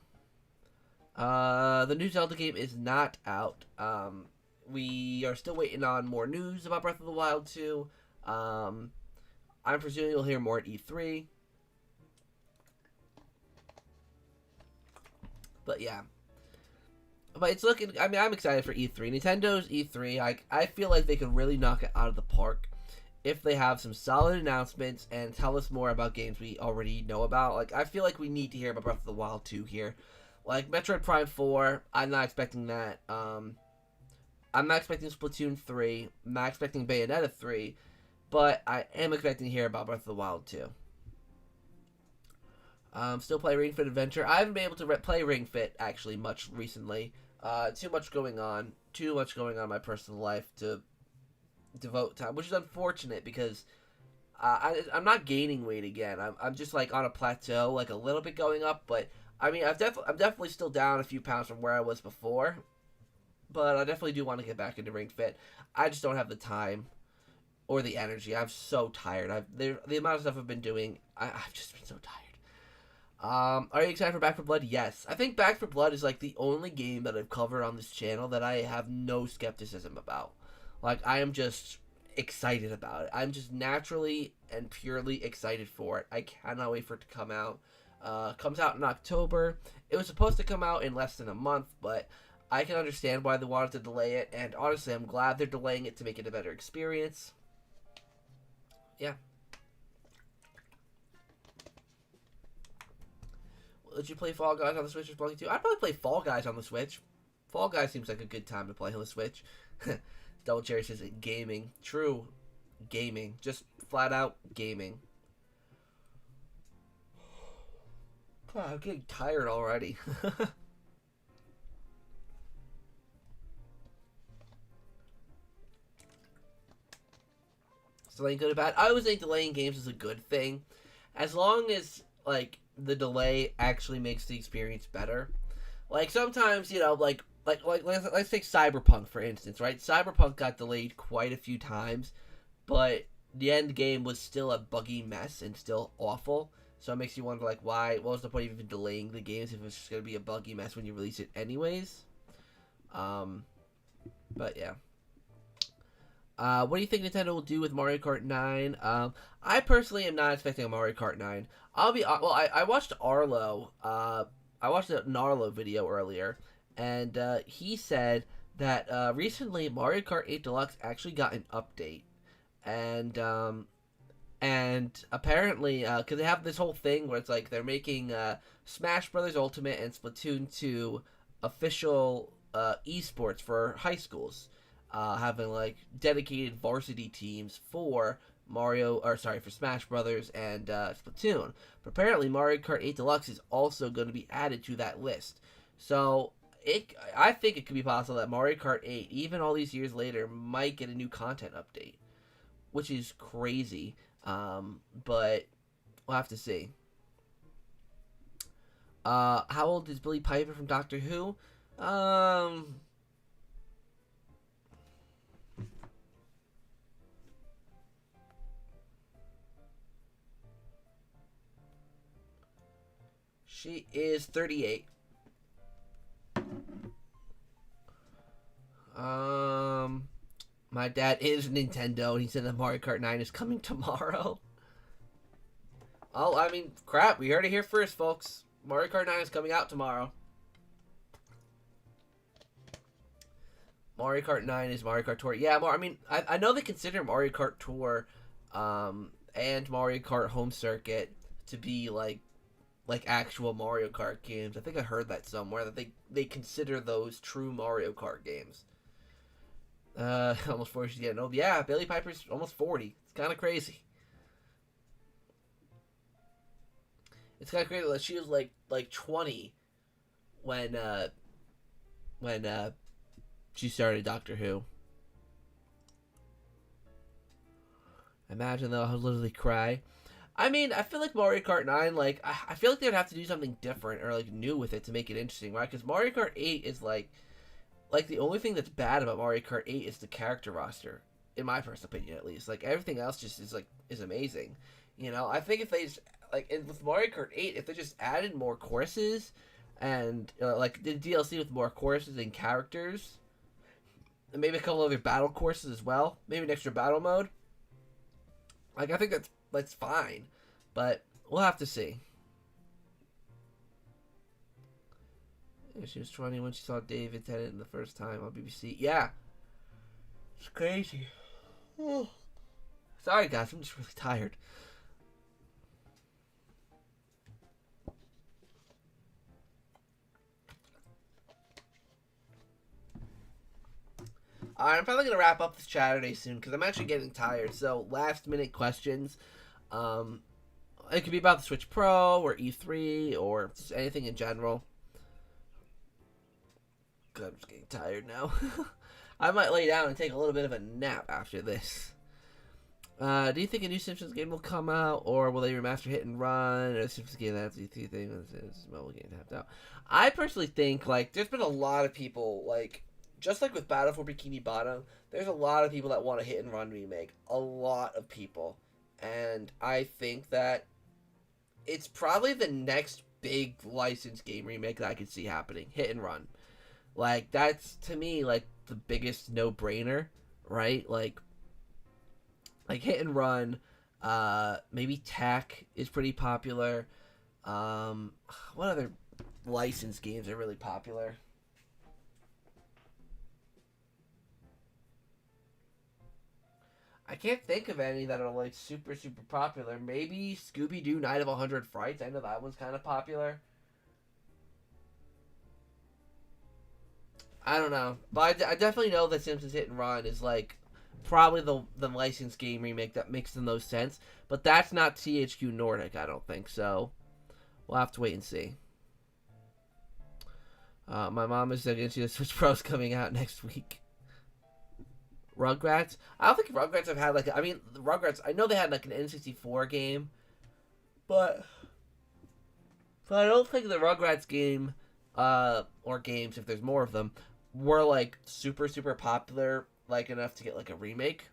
The new Zelda game is not out. We are still waiting on more news about Breath of the Wild 2. I'm presuming you'll hear more at E3. But yeah. But it's looking, I'm excited for E3. Nintendo's E3, I feel like they could really knock it out of the park if they have some solid announcements and tell us more about games we already know about. Like, I feel like we need to hear about Breath of the Wild 2 here. Like, Metroid Prime 4, I'm not expecting that. I'm not expecting Splatoon 3. I'm not expecting Bayonetta 3. But I am expecting to hear about Breath of the Wild 2. Still play Ring Fit Adventure. I haven't been able to play Ring Fit, actually, much recently. Too much going on. Too much going on in my personal life to devote time, which is unfortunate because I'm not gaining weight again. I'm just, like, on a plateau, like, a little bit going up. But, I mean, I'm definitely still down a few pounds from where I was before. But I definitely do want to get back into Ring Fit. I just don't have the time or the energy. I'm so tired. The amount of stuff I've been doing, I've just been so tired. Are you excited for Back 4 Blood? Yes. I think Back 4 Blood is like the only game that I've covered on this channel that I have no skepticism about. Like, I am just excited about it. I'm just naturally and purely excited for it. I cannot wait for it to come out. Comes out in October. It was supposed to come out in less than a month, but I can understand why they wanted to delay it, and honestly, I'm glad they're delaying it to make it a better experience. Yeah. Did you play Fall Guys on the Switch or Splatoon 2? I'd probably play Fall Guys on the Switch. Fall Guys seems like a good time to play on the Switch. Double Cherry says gaming. True. Gaming. Just flat out gaming. God, I'm getting tired already. Delaying good or bad? I always think delaying games is a good thing. As long as, like, the delay actually makes the experience better. Like, sometimes, you know, let's take Cyberpunk, for instance, right? Cyberpunk got delayed quite a few times, but the end game was still a buggy mess and still awful. So it makes you wonder, like, why? What was the point of even delaying the games if it's just going to be a buggy mess when you release it anyways? But yeah. What do you think Nintendo will do with Mario Kart 9? I personally am not expecting a Mario Kart 9. I'll be well. I watched Arlo. I watched an Arlo video earlier, and he said that recently Mario Kart 8 Deluxe actually got an update, and apparently because they have this whole thing where it's like they're making Smash Brothers Ultimate and Splatoon 2 official esports for high schools. Having like dedicated varsity teams for for Smash Brothers and Splatoon. But apparently, Mario Kart 8 Deluxe is also going to be added to that list. So I think it could be possible that Mario Kart 8, even all these years later, might get a new content update, which is crazy. But we'll have to see. How old is Billy Piper from Doctor Who? She is 38. My dad is Nintendo, and he said that Mario Kart 9 is coming tomorrow. Oh, I mean, crap, we heard it here first, folks. Mario Kart 9 is coming out tomorrow. Mario Kart 9 is Mario Kart Tour. Yeah, I know they consider Mario Kart Tour and Mario Kart Home Circuit to be like actual Mario Kart games. I think I heard that somewhere that they consider those true Mario Kart games. Almost 40 she's getting old. Yeah, Billy Piper's almost 40. It's kind of crazy. It's kind of crazy that she was like 20 when she started Doctor Who. Imagine though, I'd literally cry. I mean, I feel like Mario Kart 9, like, I feel like they'd have to do something different or, like, new with it to make it interesting, right? Because Mario Kart 8 is, like, the only thing that's bad about Mario Kart 8 is the character roster, in my personal opinion, at least. Like, everything else just is amazing. You know, I think if they just, like, with Mario Kart 8, if they just added more courses and, like, did DLC with more courses and characters, and maybe a couple other battle courses as well, maybe an extra battle mode, like, I think that's fine, but we'll have to see. Yeah, she was 20 when she saw David Tennant the first time on BBC. Yeah, it's crazy. Oh. Sorry, guys, I'm just really tired. Alright, I'm probably going to wrap up this Chaturday soon because I'm actually getting tired. So, last minute questions. It could be about the Switch Pro or E3 or just anything in general. God, I'm just getting tired now. I might lay down and take a little bit of a nap after this. Do you think a new Simpsons game will come out, or will they remaster Hit and Run, or the Simpsons game that's the thing that's mobile game tapped out? I personally think, like, there's been a lot of people, like, just like with Battle for Bikini Bottom, there's a lot of people that want a Hit and Run remake. A lot of people. And I think that it's probably the next big licensed game remake that I could see happening. Hit and Run. Like, that's, to me, like, the biggest no-brainer, right? Like Hit and Run, maybe Tech is pretty popular. What other licensed games are really popular? I can't think of any that are like super super popular. Maybe Scooby Doo Night of 100 Frights. I know that one's kind of popular. I don't know, but I definitely know that Simpsons Hit and Run is like probably the licensed game remake that makes the most sense. But that's not THQ Nordic, I don't think. So we'll have to wait and see. My mom is going to see the Switch Pro's coming out next week. Rugrats. I don't think Rugrats have had like. I mean, Rugrats. I know they had like an N64 game, but I don't think the Rugrats game, or games, if there's more of them, were like super super popular, like enough to get like a remake.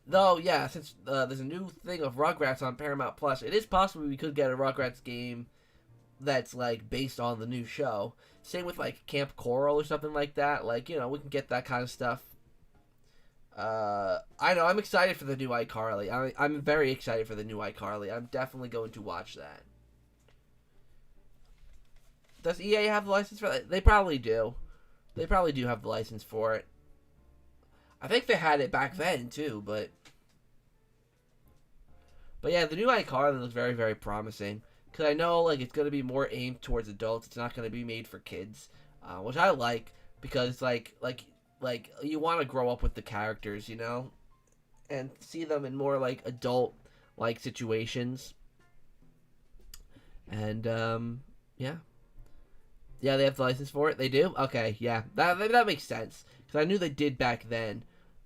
Though, yeah, since there's a new thing of Rugrats on Paramount Plus, it is possible we could get a Rugrats game that's like based on the new show. Same with like Camp Coral or something like that. Like, you know, we can get that kind of stuff. I know, I'm excited for the new iCarly. I'm very excited for the new iCarly. I'm definitely going to watch that. Does EA have the license for that? They probably do. They probably do have the license for it. I think they had it back then too, but yeah, the new iCarly looks very very promising. Because I know like it's going to be more aimed towards adults. It's not going to be made for kids, which I like because like you want to grow up with the characters, you know, and see them in more like adult like situations. And yeah, they have the license for it. They do. Okay, yeah, that makes sense because I knew they did back then.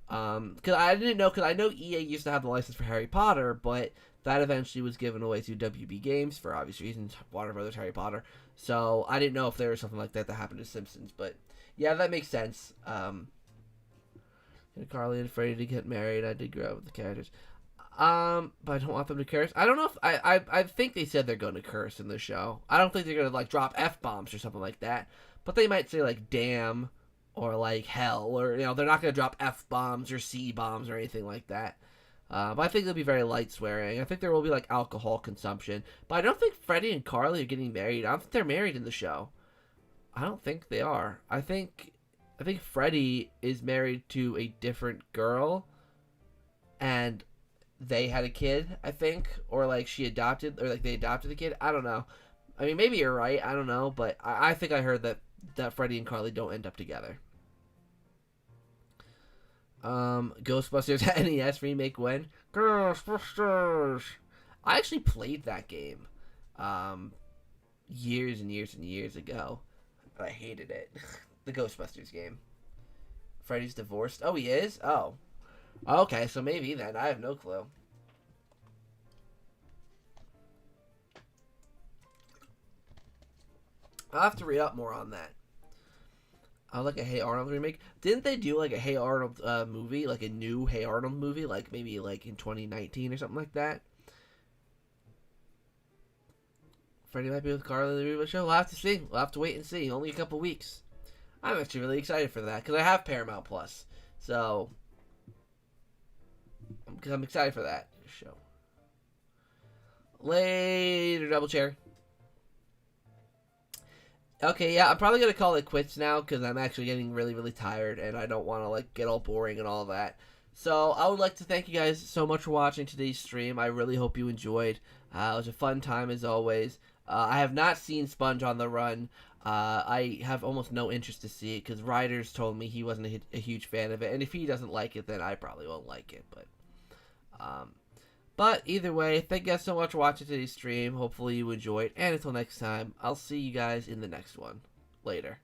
Because I didn't know, because I know EA used to have the license for Harry Potter, but that eventually was given away to WB Games for obvious reasons, Warner Brothers Harry Potter. So I didn't know if there was something like that happened to Simpsons, but yeah, that makes sense. Carly and Freddie to get married. I did grow up with the characters. But I don't want them to curse. I don't know if I think they said they're going to curse in the show. I don't think they're going to like drop F-bombs or something like that, but they might say like damn or like hell, or you know, they're not going to drop F-bombs or C-bombs or anything like that. But I think they'll be very light swearing. I think there will be like alcohol consumption. But I don't think Freddie and Carly are getting married. I don't think they're married in the show. I don't think they are. I think Freddie is married to a different girl, and they had a kid, I think, or like she adopted, or like they adopted the kid. I don't know. I mean, maybe you're right. I don't know, but I think I heard that Freddie and Carly don't end up together. Ghostbusters NES remake when? Ghostbusters! I actually played that game years and years and years ago. I hated it. The Ghostbusters game. Freddy's divorced? Oh, he is? Oh. Okay, so maybe then. I have no clue. I'll have to read up more on that. I like a Hey Arnold remake. Didn't they do like a Hey Arnold movie, like a new Hey Arnold movie, like maybe like in 2019 or something like that? Freddie might be with Carly the Reba show. We'll have to see. We'll have to wait and see. Only a couple weeks. I'm actually really excited for that because I have Paramount Plus, so I'm excited for that show. Later, Double Chair. Okay, yeah, I'm probably gonna call it quits now because I'm actually getting really, really tired and I don't want to like get all boring and all that. So I would like to thank you guys so much for watching today's stream. I really hope you enjoyed. It was a fun time as always. I have not seen Sponge on the Run. I have almost no interest to see it because Ryder's told me he wasn't a huge fan of it, and if he doesn't like it, then I probably won't like it. But either way, thank you guys so much for watching today's stream. Hopefully you enjoyed, and until next time, I'll see you guys in the next one. Later.